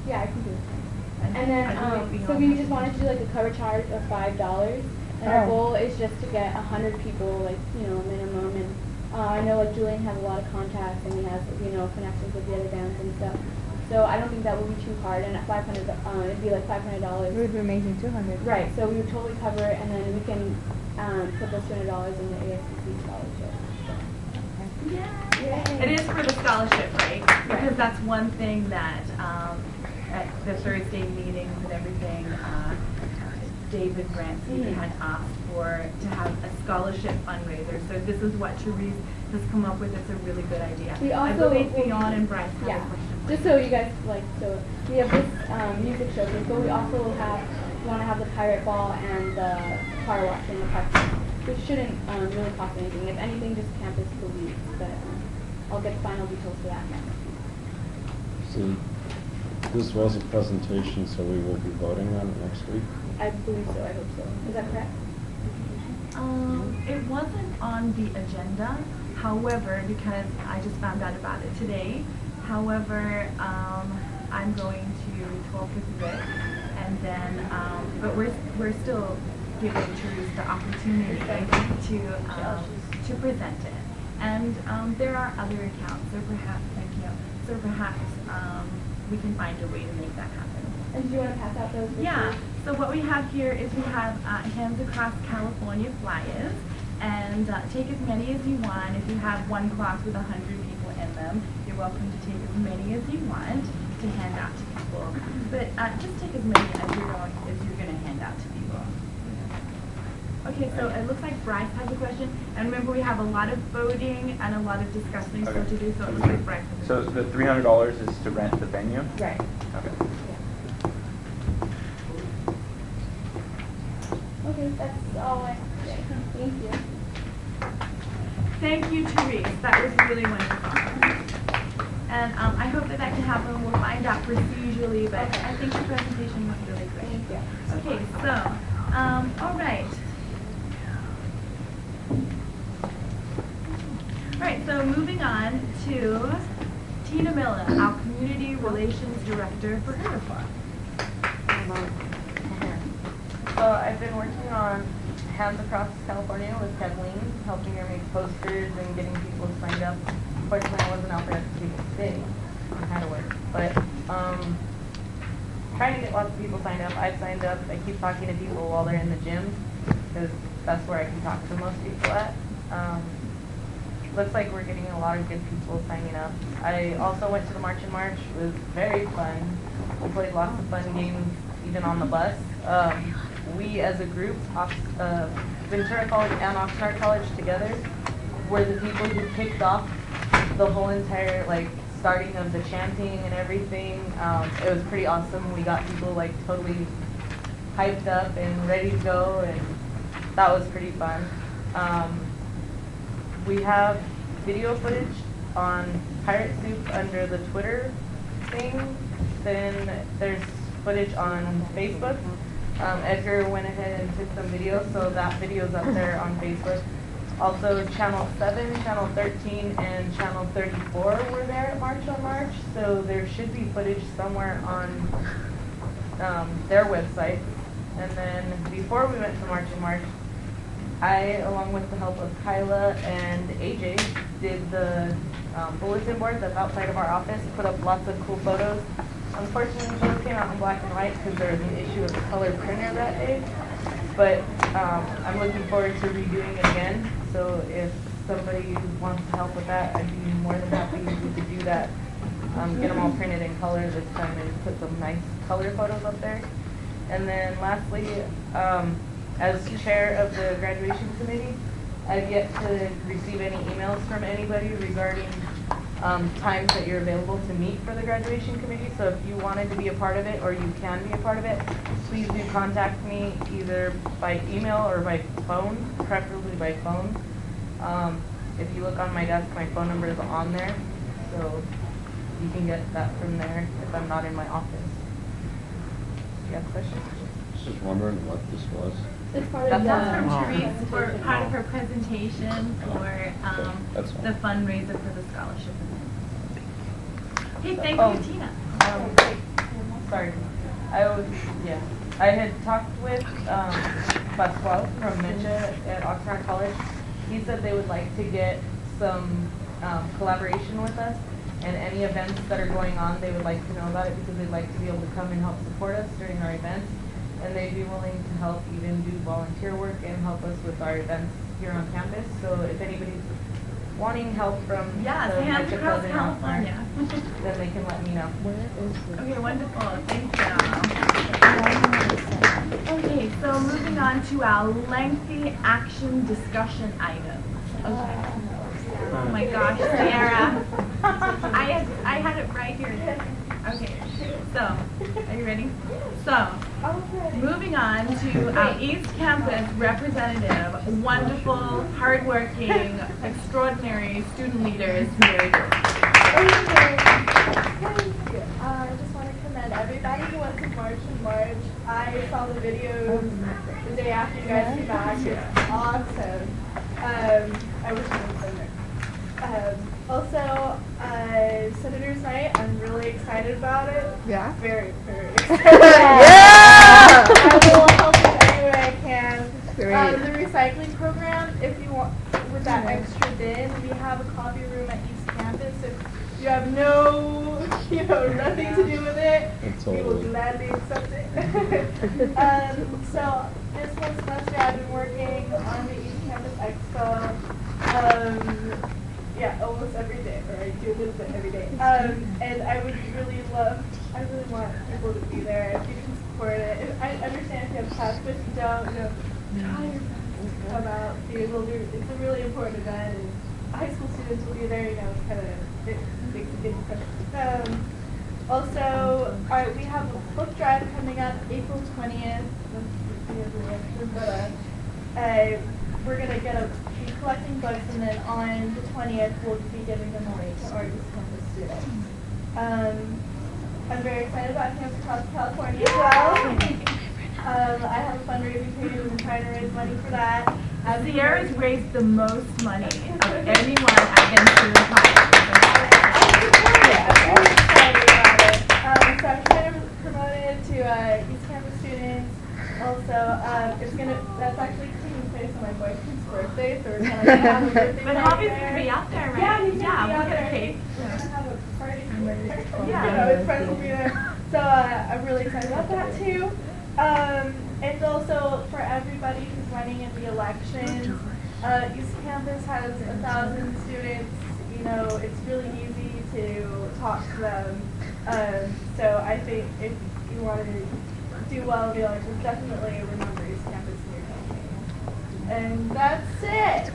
Yeah, I can do it. And then, so we just wanted to do like a cover charge of $5. And our goal is just to get 100 people, like, you know, minimum. And I know like Julian has a lot of contacts and he has, you know, connections with the other bands and stuff. So I don't think that would be too hard. And at $500, it'd be like $500. It would be amazing, 200. Right. So we would totally cover it, and then we can put those $200 in the ASVC scholarship. Yeah. It is for the scholarship, right? Because that's one thing that at the Thursday meetings and everything, David Branson had asked for to have a scholarship fundraiser. So this is what Therese has come up with. It's a really good idea. We also, I believe Beyond and Bryce have a question. Just so you guys like, so we have this music showcase, but we also will want to have the pirate ball and the car wash in the parking, which shouldn't really cost anything. If anything, just campus police. But I'll get the final details for that next week. See, this was a presentation, so we will be voting on it next week. I believe so. I hope so. Is that correct? It wasn't on the agenda. However, because I just found out about it today. However, I'm going to talk with Rick, and then, but we're still giving Therese the opportunity to present it. And there are other accounts, so perhaps, thank you. So perhaps we can find a way to make that happen. And do you want to pass out those? Yeah. So what we have here is we have Hands Across California flyers, and take as many as you want. If you have one class with 100 people in them, you're welcome to take as many as you want to hand out to people. But just take as many as you're going to hand out to people. Okay, so it looks like Bryce has a question. And remember, we have a lot of voting and a lot of discussing still to do, so it looks like Bryce has a question. So the $300 is to rent the venue? Right. Okay. Okay, that's all I have to say. Thank you. Thank you, Therese. That was really wonderful. And I hope that can happen. We'll find out procedurally, but I think the presentation was really great. Thank you. Okay, so, all right. All right, so moving on to Tina Miller, our Community Relations Director for her report. So I've been working on Hands Across California with Kathleen, helping her make posters and getting people signed up. Unfortunately, I wasn't out there to see today. I had to work. But trying to get lots of people signed up. I've signed up. I keep talking to people while they're in the gym because that's where I can talk to most people at. Looks like we're getting a lot of good people signing up. I also went to the March and March. It was very fun. We played lots of fun games, even on the bus. We as a group, Ventura College and Oxnard College together, were the people who kicked off the whole entire starting of the chanting and everything. It was pretty awesome. We got people totally hyped up and ready to go, and that was pretty fun. We have video footage on Pirate Soup under the Twitter thing. Then there's footage on Facebook. Edgar went ahead and took some videos, so that video's up there on Facebook. Also, Channel 7, Channel 13, and Channel 34 were there at March on March, so there should be footage somewhere on their website. And then before we went to March on March, I, along with the help of Kyla and AJ, did the bulletin board that's outside of our office, put up lots of cool photos. Unfortunately, those came out in black and white because there was an issue with the color printer that day. But I'm looking forward to redoing it again. So if somebody wants to help with that, I'd be more than happy to do that. Get them all printed in color this time and put some nice color photos up there. And then lastly, as chair of the graduation committee, I've yet to receive any emails from anybody regarding times that you're available to meet for the graduation committee. So if you wanted to be a part of it, or you can be a part of it, please do contact me either by email or by phone, preferably by phone. If you look on my desk, my phone number is on there, so you can get that from there if I'm not in my office. Do you have questions? Just wondering what this was. It's part of That's from Therese for part of her presentation for the fundraiser for the scholarship. Hey, thank you, Tina. Sorry. I had talked with Pascual from Mecha at Oxnard College. He said they would like to get some collaboration with us, and any events that are going on, they would like to know about it because they'd like to be able to come and help support us during our events, and they'd be willing to help even do volunteer work and help us with our events here on campus. So if anybody's wanting help from the Mecha Club in Oxnard, then they can let me know. Okay, wonderful. Thank you. Okay, so moving on to our lengthy action discussion items. Okay. Oh my gosh, Sarah. I had it right here. Okay, so, are you ready? So, moving on to our East Campus representative, wonderful, hardworking, extraordinary student leaders, Mary. I just want to commend everybody who went to March in March. I saw the videos the day after you guys came back. It's awesome. I wish I was there. Also, Senator's Night, I'm really excited about it. Yeah? Very, very excited. Yeah! I will help in any way I can. The recycling program, if you want, with that extra bin, we have a coffee room at East Campus. If you have no, nothing to do with it, we will gladly accept it. So this whole semester I've been working on the East Campus Expo. Yeah, almost every day, or I do a little bit every day. And I would really want people to be there if you can support it. I understand if you have class, but if you don't, try your best to come out, be able to. It's a really important event, and high school students will be there. It's kind of makes a big impression. Also, we have a book drive coming up April 20th. We're gonna be collecting books, and then on the 20th we'll be giving them away to our East Campus students. I'm very excited about Campus Across California as well. I have a fundraising page and I'm trying to raise money for that. Sierra's raised the most money of anyone at Ventura College. I'm really excited about it. So I'm trying to promote it to East Campus students. Also, that's actually taking place on my boyfriend's birthday, so we're kind of have a birthday But party Hobby's there. going to be out there, right? Yeah, he's going to be we'll out get a there. cake. We're going to have a party. Yeah. His friends will be there. So I'm really excited about that too. And also for everybody who's running in the elections, East Campus has 1,000 students. It's really easy to talk to them. So I think if you want to do well in the elections, definitely remember East Campus in your campaign. And that's it.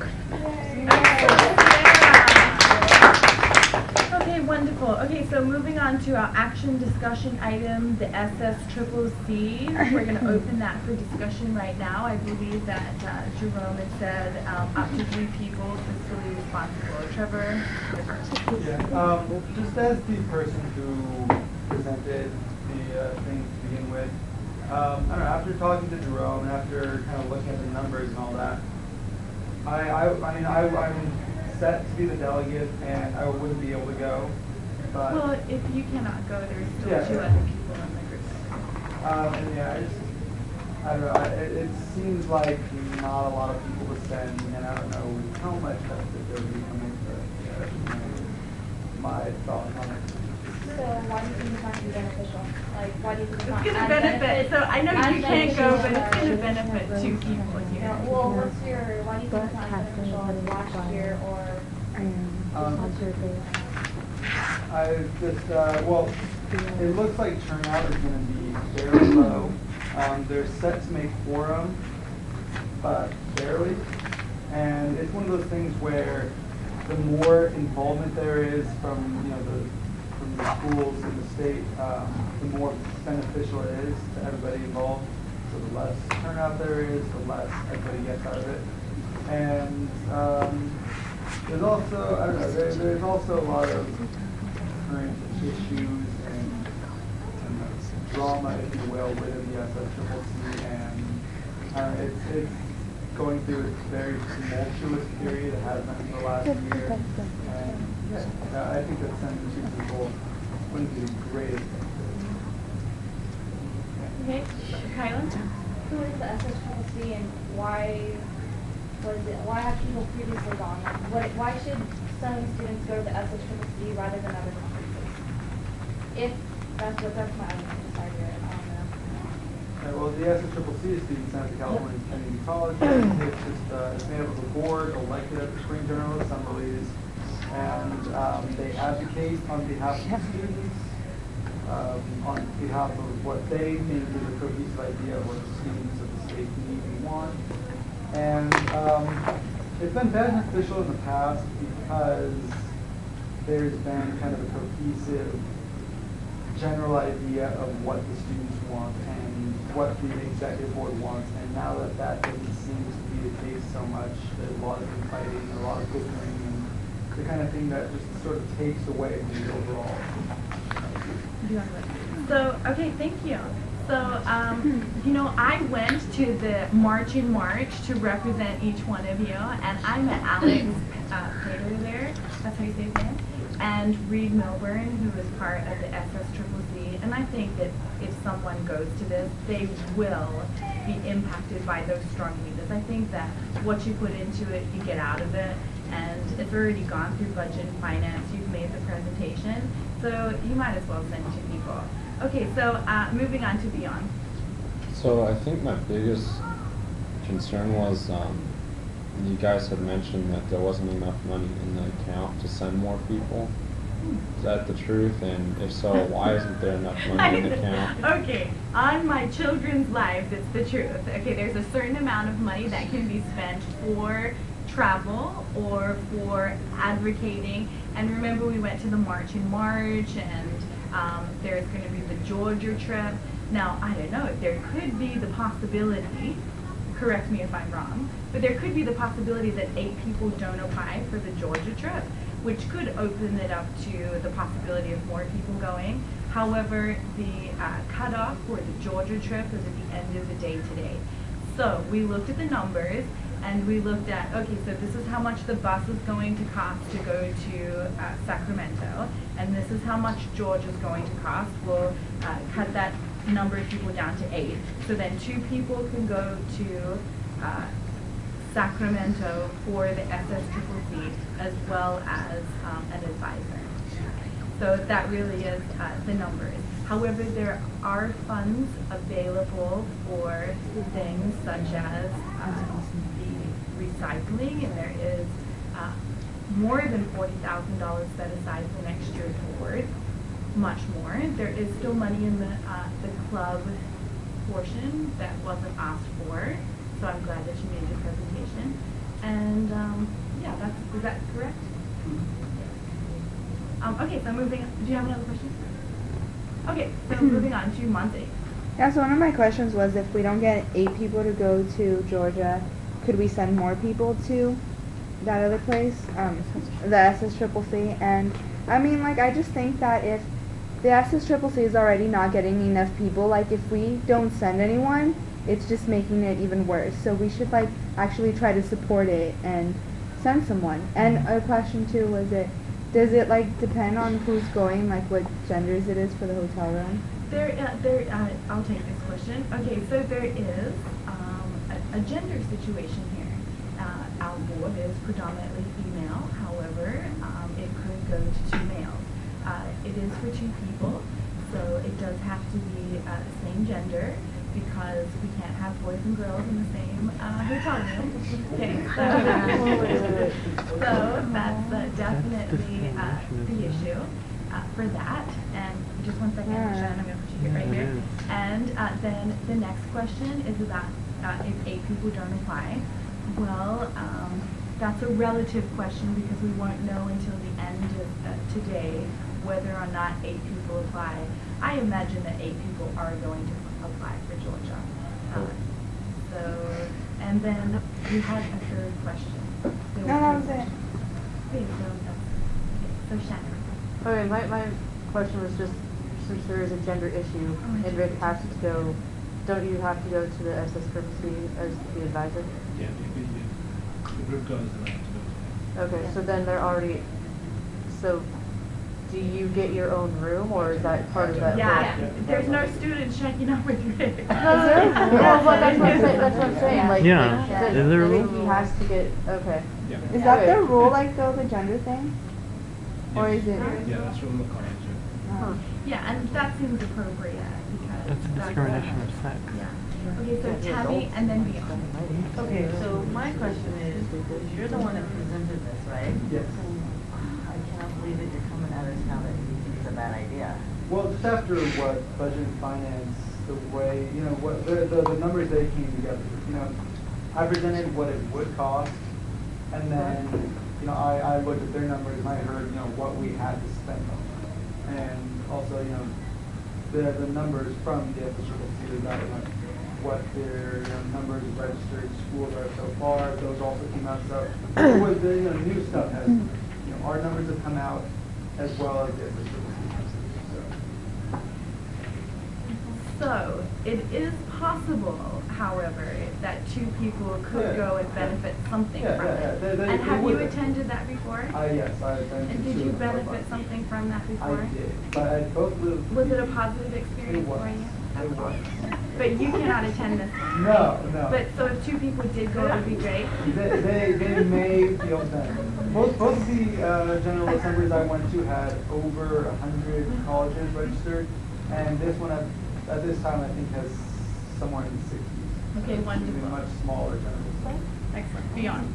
Okay, wonderful. Okay, so moving on to our action discussion item, the SSCCC. We're going to open that for discussion right now. I believe that Jerome had said up to 3 people fiscally responsible. Trevor? Yeah, just as the person who presented the thing to begin with, I don't know, after talking to Jerome and after kind of looking at the numbers and all that, I'm set to be the delegate and I wouldn't be able to go. But Well, if you cannot go, there's still 2 yeah. other people in the group. And yeah, I don't know, it seems like not a lot of people to send, and I don't know how much benefit there would be coming to my thoughts on it. So why do you think it's not going to be beneficial? Like, why do you think it's not It's going to benefit. So I know you can't go, but it's going to benefit 2 people here. Well, why do you think it's not beneficial last year or? I just, well, it looks like turnout is going to be very low. They're set to make quorum, but barely. And it's one of those things where the more involvement there is from, from the schools and the state, the more beneficial it is to everybody involved. So the less turnout there is, the less everybody gets out of it. And there's also, I don't know, there's also a lot of current issues and drama, if you will, within the SSCCC, and it's going through a very tumultuous period. It has been for the last year. And I think that sending 2 people wouldn't be the greatest thing. Okay, Kylan? Who is the SSCC and why why have people previously gone? Why should some students go to the SSCC rather than other conferences? If that's my understanding here, I don't know. Well, the SSCC is the Santa California Community College. It's made up of a board elected at the spring general assemblies, and they advocate on behalf of the students, on behalf of what they think is a cohesive idea of what the students of the state need and want. And it's been beneficial in the past because there's been kind of a cohesive general idea of what the students want and what the executive board wants. And now that that doesn't seem to be the case so much, there's a lot of fighting, a lot of bickering, and the kind of thing that just sort of takes away from the overall. So, okay, thank you. So, you know, I went to the March in March to represent each one of you, and I met Alex Pater there, that's how you say his name, and Reed Milburn, who is part of the SSCC, and I think that if someone goes to this, they will be impacted by those strong leaders. I think that what you put into it, you get out of it, and it's already gone through budget and finance, you've made the presentation, so you might as well send 2 people. Okay, so moving on to Beyond. So I think my biggest concern was you guys had mentioned that there wasn't enough money in the account to send more people. Is that the truth? And if so, why isn't there enough money in the account? Okay, on my children's lives, it's the truth. Okay, there's a certain amount of money that can be spent for travel or for advocating. And remember, we went to the March in March, and there's going to be the Georgia trip. Now, I don't know, there could be the possibility, correct me if I'm wrong, but there could be the possibility that 8 people don't apply for the Georgia trip, which could open it up to the possibility of more people going. However, the cutoff for the Georgia trip is at the end of the day today. So we looked at the numbers, and we looked at, okay, so this is how much the bus is going to cost to go to Sacramento, and this is how much Georgia is going to cost. We'll cut that number of people down to 8. So then 2 people can go to Sacramento for the SSCC as well as an advisor. So that really is the numbers. However, there are funds available for things such as the recycling, and there is more than $40,000 set aside for next year's award, much more. There is still money in the club portion that wasn't asked for, so I'm glad that you made your presentation. And yeah, is that correct? Okay, so moving on. Do you have another question? Okay, so moving on to Monte. Yeah, so one of my questions was, if we don't get 8 people to go to Georgia, could we send more people to that other place, the SSCCC? And I mean, like, I just think that if the SSCCC is already not getting enough people, like, if we don't send anyone, it's just making it even worse. So we should, like, actually try to support it and send someone. And a question too was, does it, like, depend on who's going, like what genders it is for the hotel room? I'll take this question. Okay, so there is a gender situation here. Our board is predominantly female. However, it could go to 2 males. It is for 2 people, so it does have to be the same gender, because we can't have boys and girls in the same hotel room. Okay, so that's definitely the issue for that. And just one second, Shannon, I'm going to put you here right here. And then the next question is about if 8 people don't apply. Well, that's a relative question, because we won't know until the end of today whether or not 8 people apply. I imagine that 8 people are going to apply for Georgia. So, and then we had a third question. No, that was it. Okay, so Shannon. Okay, my question was just, since there is a gender issue and Rick has to go, don't you have to go to the SSCC as the advisor? Yeah, if Rick goes, then I have to go. Okay, so then they're already, so do you get your own room, or is that part of that? Yeah, there's no students checking up with Rick. Well, but that's what I'm saying, like, Yeah. that Is there a rule? he has to get, okay. Yeah. Is that the rule, like, though, the gender thing? Or is it? Yeah, that's from the college. Yeah, and that seems appropriate because That's discrimination of sex. Yeah. Okay, so Tabby and then beyond. Okay, so my question is, you're the one that presented this, right? Yes. I cannot believe that you're coming at us now that you think it's a bad idea. Well, just after what budget and finance, the way, you know, what the numbers they came together, you know, I presented what it would cost, and then, you know, I looked at their numbers and I heard, you know, what we had to spend on it. And also, you know, the numbers from the ASVC about, you know, what their numbers of registered schools are so far, those also came out. So what the new stuff has, you know, our numbers have come out as well as the ASVC. So, it is possible, however, that two people could go and benefit something from it. And have you attended that before? Yes, I attended. And did you benefit something from that before? I did, but I both lived. Was it a positive experience for you? It was. But you cannot attend this one. No, no. But so if two people did go, it would be great. They may feel that. Both of the general assemblies I went to had over 100 colleges registered, and this one at this time I think has somewhere in the 60s. Okay, wonderful. Much smaller general. Excellent. Beyond.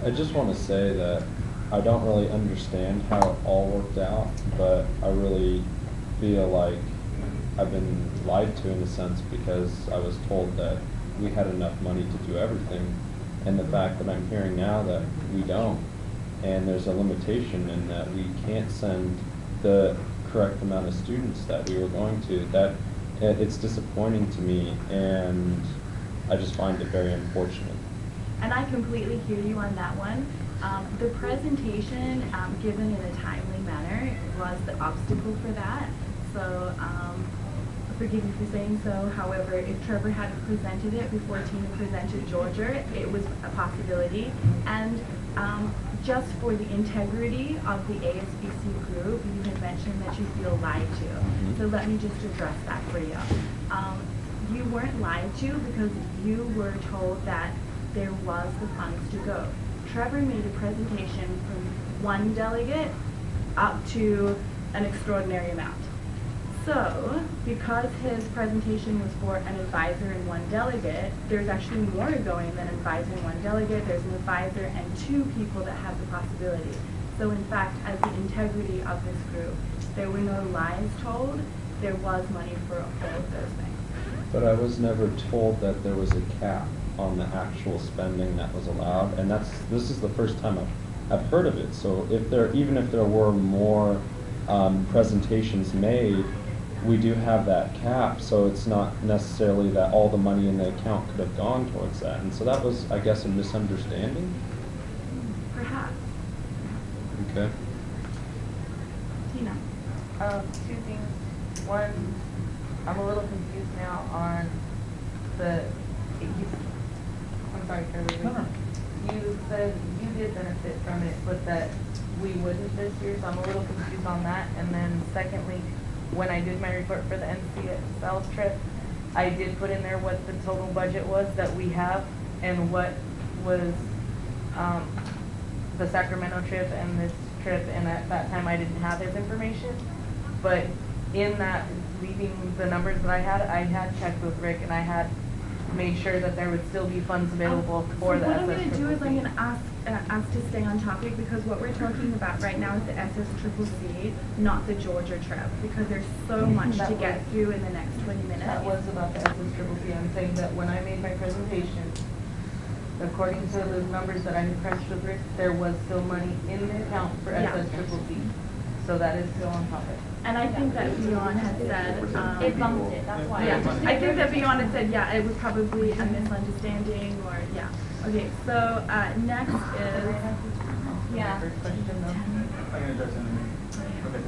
I just want to say that I don't really understand how it all worked out, but I really feel like I've been lied to in a sense, because I was told that we had enough money to do everything, and the fact that I'm hearing now that we don't, and there's a limitation in that we can't send the correct amount of students that we were going to, that it's disappointing to me, and I just find it very unfortunate. And I completely hear you on that one. The presentation given in a timely manner was the obstacle for that. So forgive me for saying so. However, if Trevor had presented it before Tina presented Georgia, it was a possibility. And just for the integrity of the ASVC group, you had mentioned that you feel lied to. So let me just address that for you. You weren't lied to because you were told that there was the funds to go. Trevor made a presentation from one delegate up to an extraordinary amount. So, because his presentation was for an advisor and one delegate, there's actually more going than an advisor and one delegate. There's an advisor and two people that have the possibility. So in fact, as the integrity of this group, there were no lies told. There was money for all of those things. But I was never told that there was a cap on the actual spending that was allowed, and this is the first time I've heard of it. So even if there were more presentations made, we do have that cap, so it's not necessarily that all the money in the account could have gone towards that. And so that was, I guess, a misunderstanding. Perhaps. Okay. Tina. Two things. One, I'm a little confused now on I'm sorry, Carly. You said you did benefit from it, but that we wouldn't this year, so I'm a little confused on that. And then secondly, when I did my report for the NCSL trip, I did put in there what the total budget was that we have and what was the Sacramento trip and this trip, and at that time I didn't have his information. But in that, leaving the numbers that I had checked with Rick, and I had made sure that there would still be funds available for so the what I'm going to do is I'm SSCCC. going to ask to stay on topic, because what we're talking about right now is the SSCCC, not the Georgia trip, because there's so much to get through in the next 20 minutes. That was about the SSCCC. I'm saying that when I made my presentation, according to the numbers that I had crunched with Rick, there was still money in the account for SSCCC. So that is still on topic. And I think that Beyond had said, It bumped it, that's why. Yeah, I think that Beyond had said, yeah, it was probably a misunderstanding, or, yeah. Okay, so next is, yeah. First question, though. I can address it. Okay.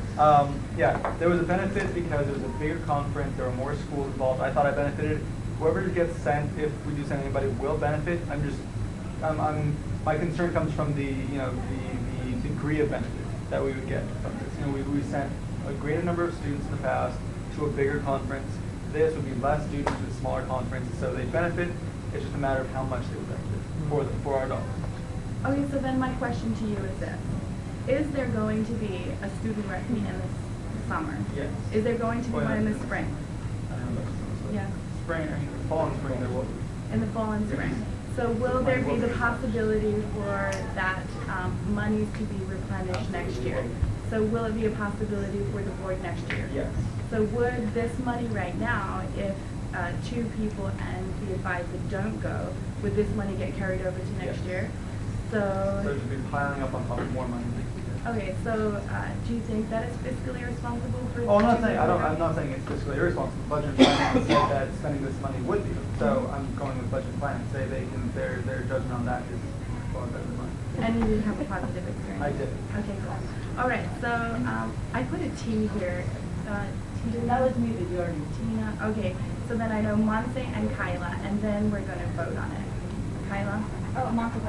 Yeah, there was a benefit because it was a bigger conference. There were more schools involved. I thought I benefited. Whoever gets sent, if we do send anybody, will benefit. My concern comes from the, the degree of benefit. that we would get from this. You know, we sent a greater number of students in the past to a bigger conference. This would be less students to a smaller conference, so they benefit. It's just a matter of how much they would benefit for our dollars. Okay, so then my question to you is this. Is there going to be a student rep meet in this summer? Yes. Is there going to be one in the spring? Yeah. Spring, fall and spring, there will be. In the fall and spring. So will there be the possibility for that monies to be replenished next year? So will it be a possibility for the board next year? Yes. So would this money right now, if 2 people and the advisor don't go, would this money get carried over to next year? So it should be piling up on top of more money. Okay, so do you think that it's fiscally responsible for? Oh, I'm not saying it's fiscally irresponsible. Budget and finance said that spending this money would be. So I'm going with budget and finance. Say they can, their judgment on that is far better than mine. And you did have a positive experience? I did. Okay, cool. All right, so I put a T here. That was me, but you already. Tina, okay. So then I know Monse and Kyla, and then we're going to vote on it. Kyla? Oh, Monse.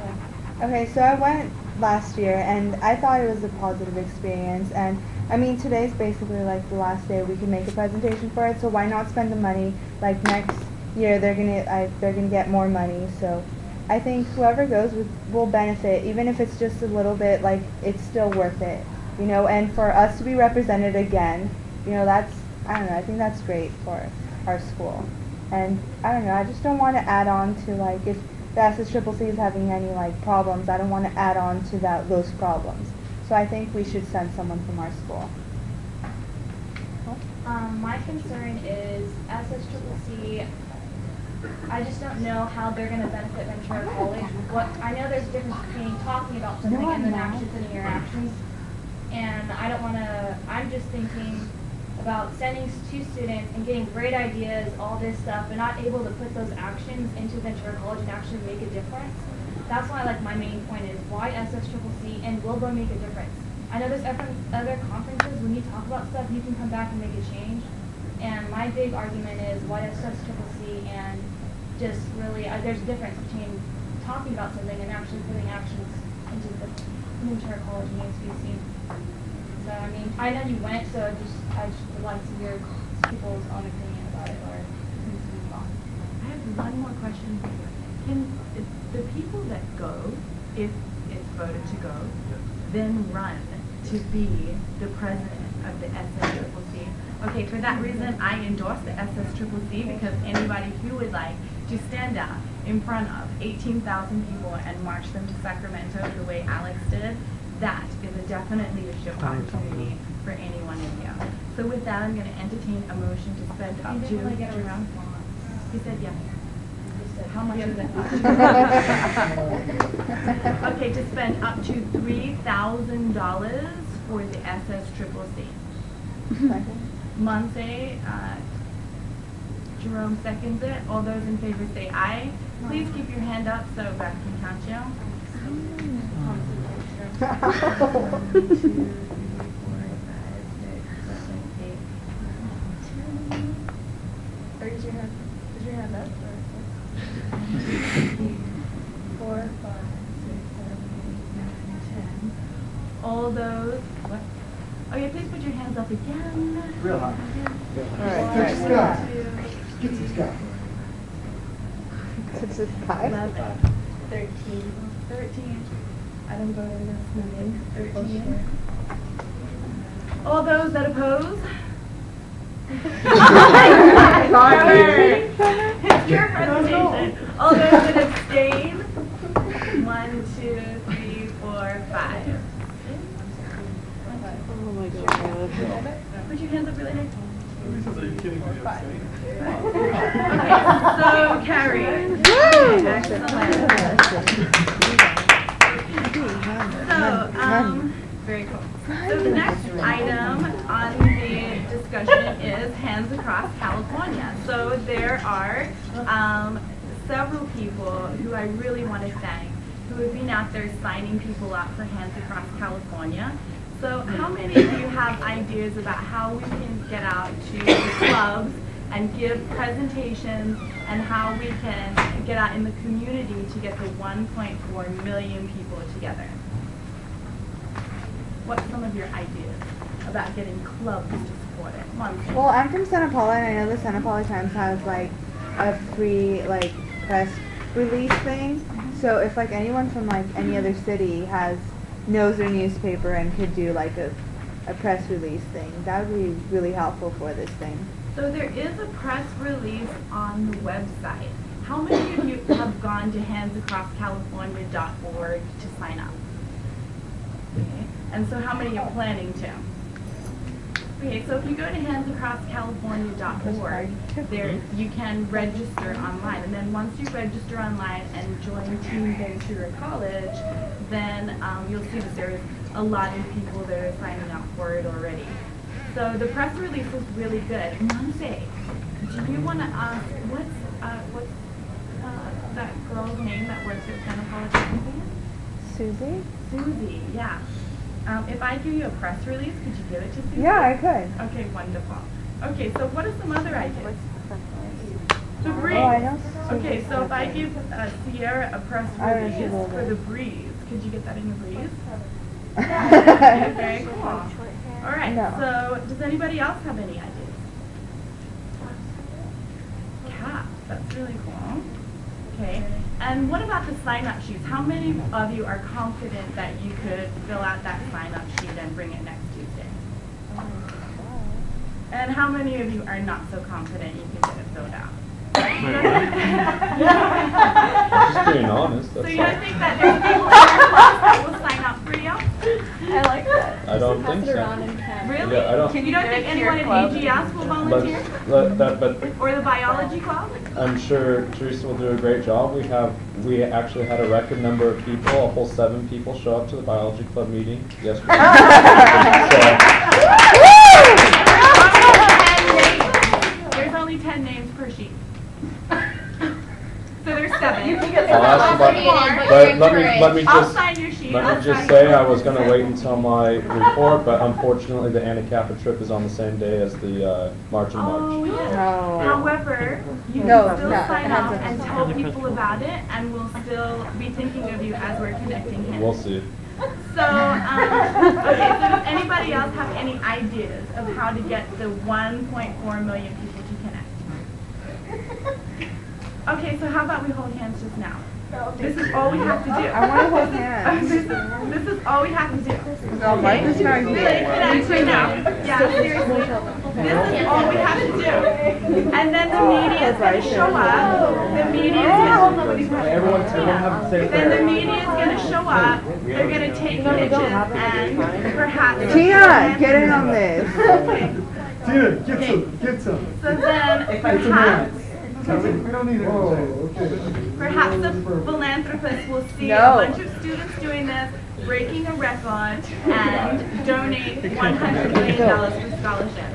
Okay, so I went last year and I thought it was a positive experience, and I mean today's basically like the last day we can make a presentation for it, so why not spend the money? Like next year they're gonna get more money, so I think whoever goes will benefit, even if it's just a little bit. Like it's still worth it, you know. And for us to be represented again, you know, that's, I don't know, I think that's great for our school. And I don't know, I just don't want to add on to, like, if the SSCCC is having any like problems, I don't want to add on to those problems. So I think we should send someone from our school. My concern is SSCCC. I just don't know how they're going to benefit Ventura College. I know there's a difference between talking about something and then actually putting your actions. And I don't want to. I'm just thinking about sending 2 students and getting great ideas, all this stuff, but not able to put those actions into Ventura College and actually make a difference. That's why, like, my main point is why SSCCC, and will they make a difference? I know there's other conferences, when you talk about stuff, you can come back and make a change. And my big argument is why SSCCC, and just really, there's a difference between talking about something and actually putting actions into the Ventura College and ASVC. So, I mean, I know you went, so I just would like to hear people's own opinion about it, or who's moved on. I have one more question. Can the people that go, if it's voted to go, then run to be the president of the SSCCC? Okay, for that reason, I endorse the SSCCC, because anybody who would like to stand out in front of 18,000 people and march them to Sacramento the way Alex did, that is a definite leadership opportunity for any one of you. So with that, I'm going to entertain a motion to spend up to, Jerome? He said yes. How much is it? Okay, to spend up to $3,000 for the SSCCC. Monse, Jerome seconds it. All those in favor say aye. Please keep your hand up so Beth can count you. 1, 2, 3, 4, 5, 6, 7, 8, 9, 10. Raise your hand. Is your hand up? 4, 5, 6, 7, 8, 9, 10. All those. What? Okay, please put your hands up again. Real high. All right. Get some sky. Get some sky. 11, 13. I don't vote in this meeting. 13. All those that oppose? It's your presentation. All those that abstain? 1, 2, 3, 4, 5. Oh my God. Put your hands up really high. Are you kidding me? Okay, so carried. So, very cool. So the next item on the discussion is Hands Across California. So there are several people who I really want to thank who have been out there signing people up for Hands Across California. So how many of you have ideas about how we can get out to the clubs and give presentations, and how we can get out in the community to get the 1.4 million people together? what's some of your ideas about getting clubs to support it? Monthly. Well, I'm from Santa Paula, and I know the Santa Paula Times has like a free like press release thing. So if like anyone from like any other city knows their newspaper and could do like a press release thing, that would be really helpful for this thing. So there is a press release on the website. How many of you have gone to handsacrosscalifornia.org to sign up? Okay. And so how many are planning to? Okay, so if you go to handsacrosscalifornia.org, there you can register online, and then once you register online and join Team Ventura College, then you'll see that there's a lot of people that are signing up for it already. So the press release is really good. Monse, do you want to ask what's that girl's name that works at Santa Paula Campus? Susie? Susie, yeah. If I give you a press release, could you give it to Susie? Yeah, I could. Okay, wonderful. Okay, so what are some other ideas? The breeze. Oh, I know. Okay, so if I give Sierra a press release for the breeze, could you get that in the breeze? Okay, very cool. All right, so does anybody else have any ideas? Caps, that's really cool. Okay, and what about the sign-up sheets? How many of you are confident that you could fill out that sign-up sheet and bring it next Tuesday? And how many of you are not so confident you can get it filled out? Just being honest. So you don't think that there's people in your class that will sign up for you? I like that. I don't think so. Really? Yeah, I don't. You don't think anyone in AGS will volunteer? But Or the biology club? I'm sure Teresa will do a great job. We actually had a record number of people, a whole 7 people show up to the biology club meeting yesterday. There's only 10 names per sheet. So there's 7. I'll ask about, but let me I'll just sign your sheet. let me just say I was going to wait until my report, but unfortunately the Anacapa trip is on the same day as the March and March. Oh, yeah. No. However, you can still sign up and tell people about it, and we'll still be thinking of you as we're connecting hands. We'll see. So, okay, so does anybody else have any ideas of how to get the 1.4 million people to connect? Okay, so how about we hold hands just now? This is all we have to do. I want to hold hands. This is all we have to do. No, Mark is not here. Connect right now. Yeah, seriously. This is all we have to do. And then the media is going to show up. The media is going to show up. They're going to take pictures and perhaps... Tina, get in on this. Okay. Tina, get some. So then perhaps... We don't need it. Oh, okay. Perhaps a philanthropist will see a bunch of students doing this, breaking a record, and donate $100 million for scholarship.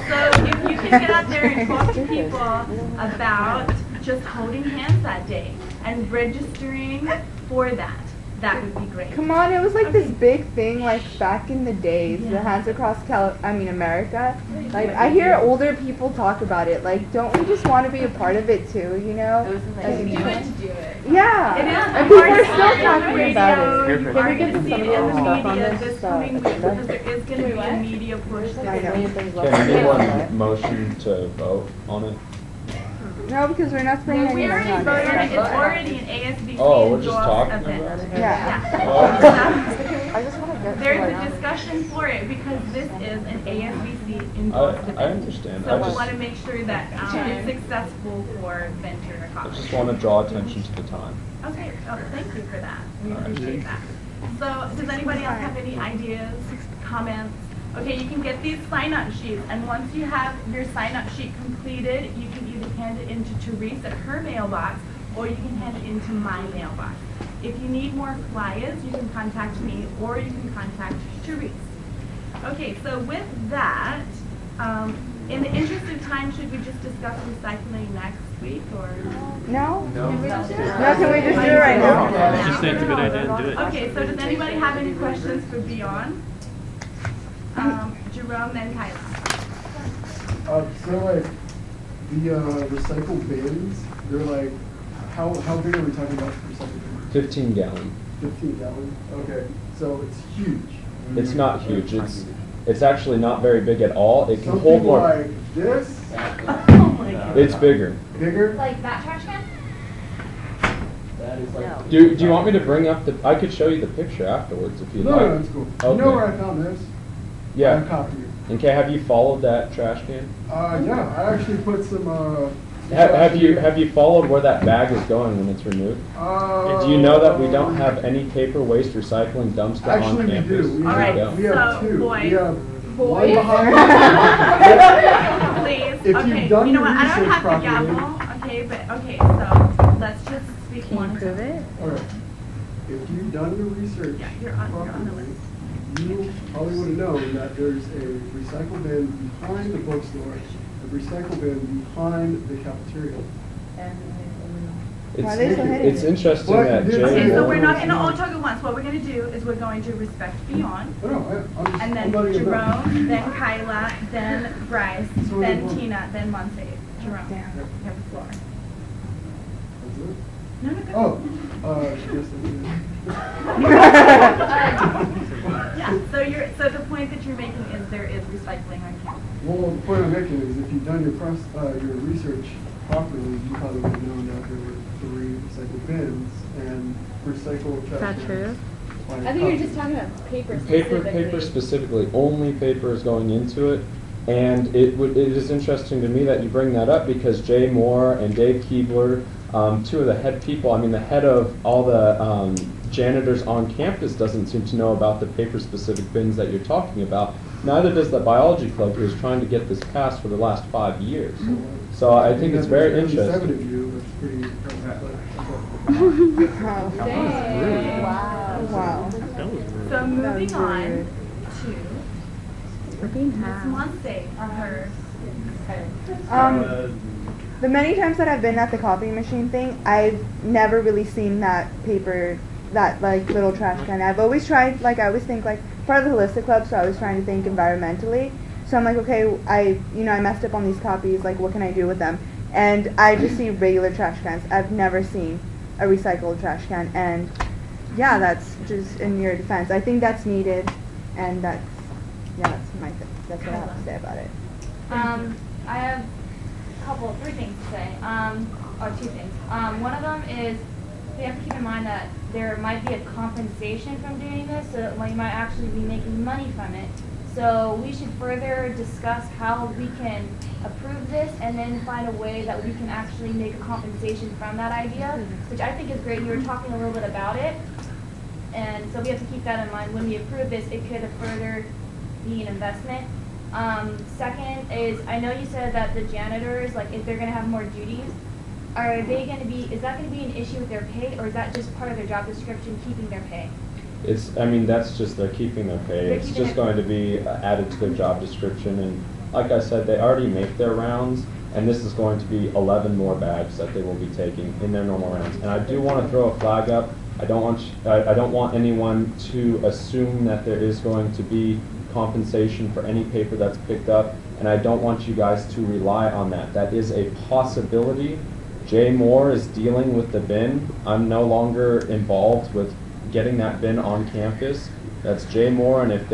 So if you can get out there and talk to people about just holding hands that day and registering for that, that would be great. Come on, it was like this big thing like back in the days, the Hands Across America. Like I hear older people talk about it. Like, don't we just want to be a part of it too, you know? Do it. Yeah. It is And people are still talking about it. You are going to see it in the media this coming week because there is going to be a media portion. I know. Can anyone motion to vote on it? No, because we're not spending We any money already on voted on it. it. It's already an ASVC Oh, we're just endorsed talking event. about it? Yeah. There's a discussion for it because this is an ASVC endorsed event. I understand. So we want to make sure that it's successful for Ventura I College. just want to draw attention to the time. Okay, thank you for that. We appreciate that. So does anybody else have any ideas, comments? Okay, you can get these sign-up sheets, and once you have your sign-up sheet completed, you can either hand it into Therese at her mailbox, or you can hand it into my mailbox. If you need more flyers, you can contact me, or you can contact Therese. Okay, so with that, in the interest of time, should we just discuss recycling next week, or? No? No. Can we just do it right now? Just think it's a good idea and do it. Okay, so does anybody have any questions for Beyond? Jerome, then Kyla. So like the recycle bins, they're like, how big are we talking about for recycle bins? 15 gallon. 15 gallon. Okay, so it's huge. It's not huge. It's actually not very big at all. It can Something hold more. like this? Oh my god. It's bigger. Bigger? Like that trash can? That is like. Do you want me to bring up the? I could show you the picture afterwards if you'd No, like. no, that's cool. Okay. You know where I found this? I Yeah. copied it. Okay. Have you followed that trash can? Yeah, I actually put some, Have you followed where that bag is going when it's removed? Do you know that we don't have any paper waste recycling dumpster on Actually, we campus? do. All right, don't. We have so, two. boys. We have one Boys? behind. Please, If okay, you've done you know your what, I don't research have the properly. gavel, okay, but, okay, so, let's just speak Can one you prove it? Alright. If you've done your research Yeah, you're on the properly, list. you probably would have known that there's a recycle bin behind the bookstore, a recycle bin behind the cafeteria. It's, Why are they so hidden? it's interesting What? that You did Jay. Okay, so Moore- we're not gonna all talk at once, what we're gonna do is we're going to respect Beyond, Oh, no, I'm just, and then I'm letting you know. Jerome, then Kyla, then Bryce, So then what- Tina, then Monse. Jerome, you Damn. have the floor. That's it? No, no, go. Oh, yes, Yeah, so the point that you're making is there is recycling on campus. Well, the point I'm making is if you've done your research properly, you probably would have known that there were 3 recycle bins and recycle trash Is that cans. true? I think you're just talking about paper Paper specifically. specifically. Only paper is going into it. And it is interesting to me that you bring that up because Jay Moore and Dave Keebler, 2 of the head people, I mean the head of all the janitors on campus doesn't seem to know about the paper-specific bins that you're talking about. Neither does the biology club who is trying to get this passed for the last 5 years. So I think it's very Seven interesting. of you, that's pretty impressive. Wow. Wow. So moving was on weird. to We're being Miss hacked. Monse on her. The many times that I've been at the copy machine thing, I've never really seen that paper, that like little trash can. I've always tried, like I always think like part of the holistic club, so I was trying to think environmentally. So I'm like, okay, I messed up on these copies, like what can I do with them? And I just see regular trash cans. I've never seen a recycled trash can, and yeah, that's just in your defense. I think that's needed, and that's what I have to say about it. I have three things to say, or 2 things. One of them is we have to keep in mind that there might be a compensation from doing this, so you might actually be making money from it. So we should further discuss how we can approve this and then find a way that we can actually make a compensation from that idea, which I think is great. You were talking a little bit about it. And so we have to keep that in mind. When we approve this, it could further be an investment. Second is, I know you said that the janitors, like if they're going to have more duties, are they going to be, is that going to be an issue with their pay, or is that just part of their job description, keeping their pay? That's just, they're keeping their pay. They're It's keeping just it- going to be added to their job description. And like I said, they already make their rounds, and this is going to be 11 more bags that they will be taking in their normal rounds. And I do want to throw a flag up. I don't want anyone to assume that there is going to be compensation for any paper that's picked up, and I don't want you guys to rely on that. That is a possibility. Jay Moore is dealing with the bin. I'm no longer involved with getting that bin on campus. That's Jay Moore, and if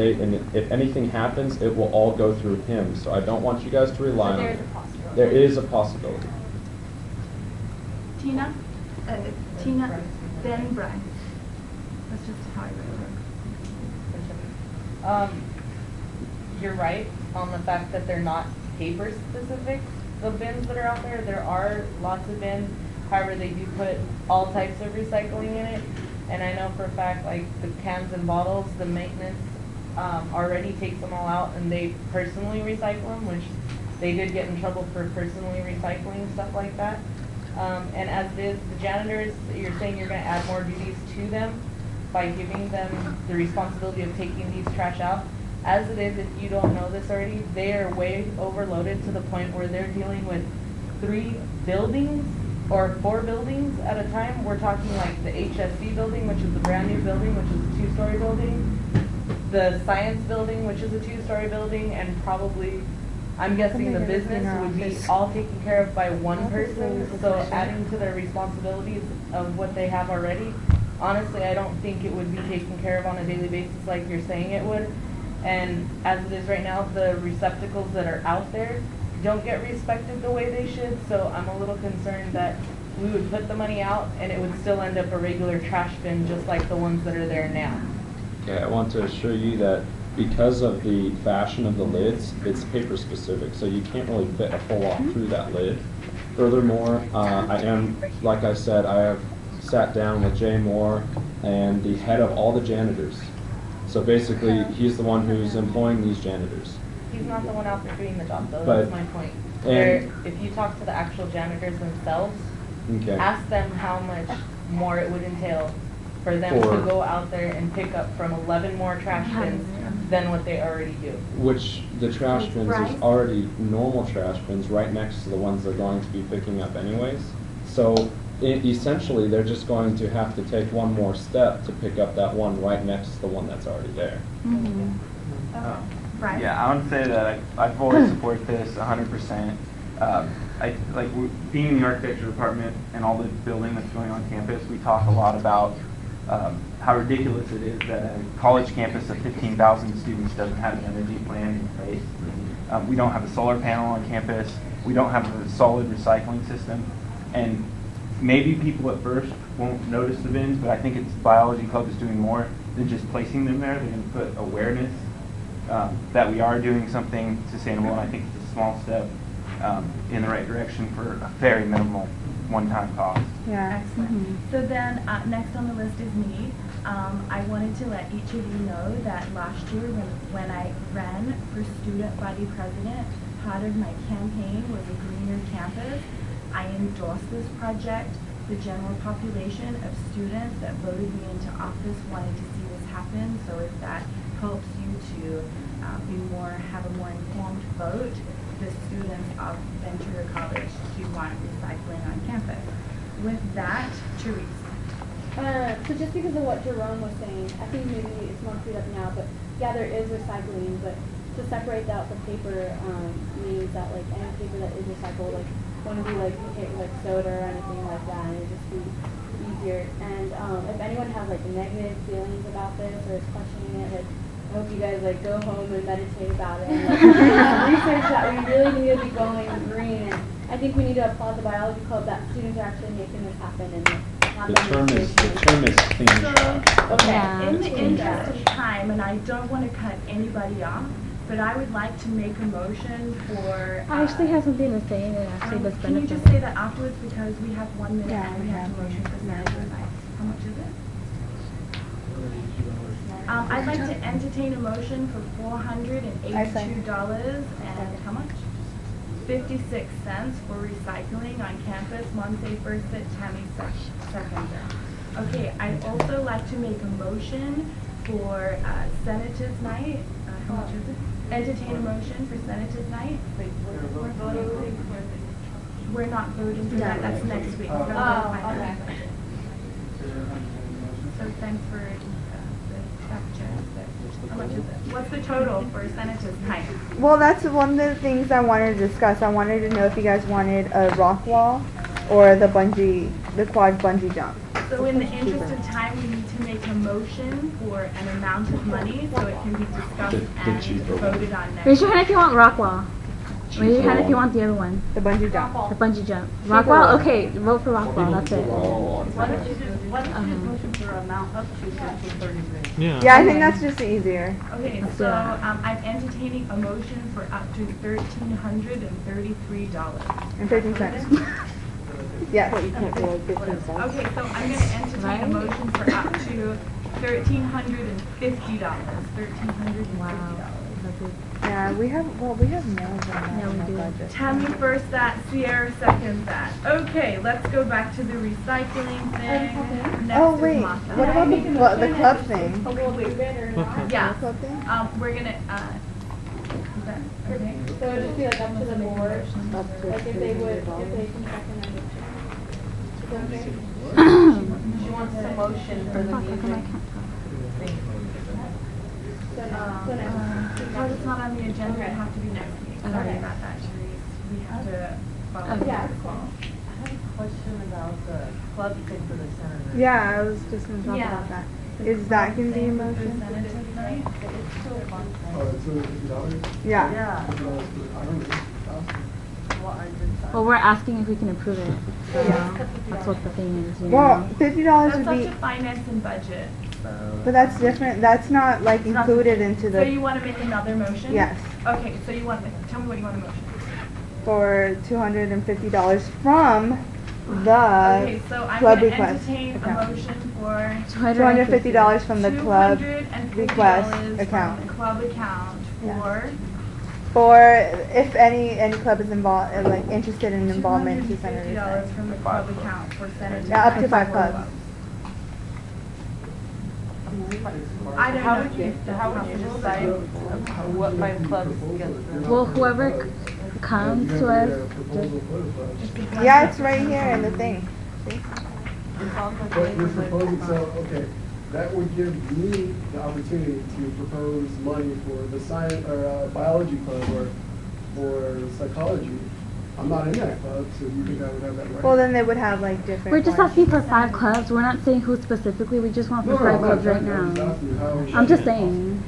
anything happens, it will all go through him. So I don't want you guys to rely on it. There is a possibility. Tina, then Brian. That's just how I read it. You're right on the fact that they're not paper specific, the bins that are out there. There are lots of bins. However, they do put all types of recycling in it. And I know for a fact, like the cans and bottles, the maintenance already takes them all out and they personally recycle them, which they did get in trouble for personally recycling, stuff like that. And as it is, the janitors, you're saying you're going to add more duties to them by giving them the responsibility of taking these trash out. As it is, if you don't know this already, they are way overloaded to the point where they're dealing with 3 buildings or 4 buildings at a time. We're talking like the HSC building, which is the brand new building, which is a 2-story building, the science building, which is a 2-story building, and probably, I'm guessing the business would be all taken care of by one person, so adding to their responsibilities of what they have already honestly, I don't think it would be taken care of on a daily basis like you're saying it would. And as it is right now, the receptacles that are out there don't get respected the way they should, so I'm a little concerned that we would put the money out and it would still end up a regular trash bin just like the ones that are there now. Okay, I want to assure you that because of the fashion of the lids, it's paper specific, so you can't really fit a full walk through that lid. Furthermore, like I said, I have sat down with Jay Moore and the head of all the janitors. So basically, he's the one who's employing these janitors. He's not the one out there doing the job though, But- that's my point. and- If you talk to the actual janitors themselves, Okay. ask them how much more it would entail for them to go out there and pick up from 11 more trash bins than what they already do. Which the trash bins, there's already normal trash bins right next to the ones they're going to be picking up anyways. So essentially, they're just going to have to take one more step to pick up that one right next to the one that's already there. Right. Yeah, I want to say that I fully support this 100%. Being in the architecture department and all the building that's going on campus, we talk a lot about how ridiculous it is that a college campus of 15,000 students doesn't have an energy plan in place. We don't have a solar panel on campus. We don't have a solid recycling system. And maybe people at first won't notice the bins, but I think it's biology club is doing more than just placing them there. They're going to put awareness that we are doing something sustainable, and I think it's a small step in the right direction for a very minimal one-time cost. Yeah. Excellent. So then, next on the list is me. I wanted to let each of you know that last year when I ran for student body president, part of my campaign was a greener campus. I endorsed this project. The general population of students that voted me into office wanted to see this happen, so if that helps you to have a more informed vote, the students of Ventura College do want recycling on campus. With that, Therese. So just because of what Jerome was saying, I think maybe it's more cleared up now, but yeah, there is recycling, but to separate out the paper means that like any paper that is recycled, like wouldn't be like soda or anything like that, and it'd just be easier. And if anyone has like negative feelings about this or is questioning it, like I hope you guys like go home and meditate about it and like, research that we really need to be going green. And I think we need to applaud the biology club that students are actually making this happen. And The term is clean trash. Okay, in the interest of time, and I don't want to cut anybody off, but I would like to make a motion for. I actually have something to say and actually does Can you benefit. just say that afterwards because we have 1 minute and we have to motion for Saturday night. How much is it? I'd like to entertain a motion for $482 and how much? 56 cents for recycling on campus. Monse first it, Tammy second it. Okay, I'd also like to make a motion for Senators Night. How much is it? Entertain a motion for Senators Night. We're not voting for that. That's next week. Oh, okay. So thanks for the fact check. How much is it? What's the total for Senators Night? Well, that's one of the things I wanted to discuss. I wanted to know if you guys wanted a rock wall or the quad bungee jump. So in the interest of time, we need to make a motion for an amount of money so it can be discussed and voted on next. Raise your hand if you want rock wall. Raise your hand if you want the other one. The bungee jump. The bungee jump. Rock wall? Okay, vote for rock wall. That's it. Why don't you just motion for amount up to 30 Yeah, I think that's just easier. Okay, so I'm entertaining a motion for up to $1,333. And 13 cents. Yes. But you can't do like 15 cents. Okay, so I'm going to entertain a motion for up to $1,350. $1,350. Yeah, we have more than that in the budget. Tammy first that, Sierra seconds that. Okay, let's go back to the recycling thing. Next Oh is wait, Martha. what about the club thing? Yeah, Club thing? we're gonna, is that, okay? So it would just be like up to the board, like if they can second it. She wants a motion for the music thing. Because it's not on the agenda, it'd have to be next week. Sorry about that, Therese. We have to follow Yeah. the call. I have a question about the club thing for the senator. Yeah, I was just gonna talk about that. Is that gonna be a motion? Oh, it's $50? Yeah. $50 for, I don't know. Well, we're asking if we can approve it. So that's what the thing is. You Well, know? $50 That's would up be, to finance and budget. but that's different. That's not like included into So you the, want to make another motion? Yes. Okay, so you want to, tell me what you want to motion. for $250 from the Okay, so I'm club going to request entertain a account. motion for $250 from the club $250 request from the account. club account Yeah. for if any club is involved, like interested in involvement to Senator's $250 Night. from the club account for Senator's Yeah, up to Night 5 for clubs. I don't How know. would you decide what 5 clubs get the? Well, whoever comes to us, Yeah, it's right here in the thing. See? But you're proposing, so, okay, that would give me the opportunity to propose money for the science, or biology club, or psychology. I'm not in that club, so you think I would have that right? Well, then they would have like different. we're just ones. asking for 5 clubs. We're not saying who specifically. We just want for No, 5 I'm not clubs right talking- I'm just now. asking how- I'm just saying.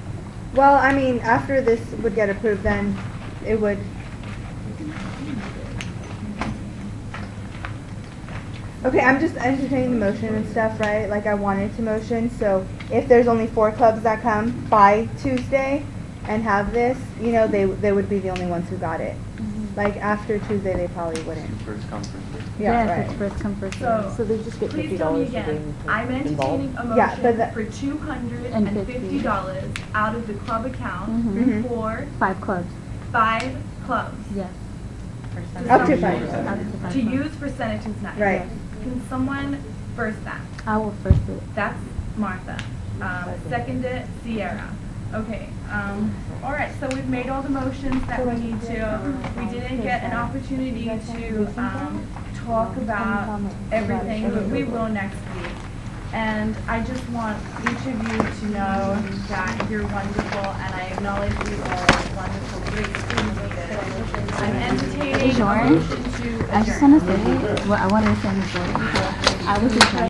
Well, I mean, after this would get approved, then it would. Okay, I'm just entertaining the motion and stuff, right? Like I wanted to motion, so if there's only 4 clubs that come by Tuesday and have this, you know, they would be the only ones who got it. Like after Tuesday, they probably wouldn't. First come, first served. Yeah, Yes, right. it's first come, first served. So, they just get please $50 tell me for again, being I'm entertaining a Yeah, but motion for $250 out of the club account Mhm. for 5 clubs. 5 clubs. Yes. Up to 5. Up to 5 To clubs. use for Senator's Night. Right. Can someone first that? I will first it. That's Martha. Second it, Sierra. Okay, all right, so we've made all the motions that we need to. We didn't get an opportunity to talk about everything, but we will next week. And I just want each of you to know that you're wonderful, and I acknowledge you all as wonderful, great student leaders. I'm entertaining a Lauren, motion to adjourn. I just want to say what I wanted to say before. I was just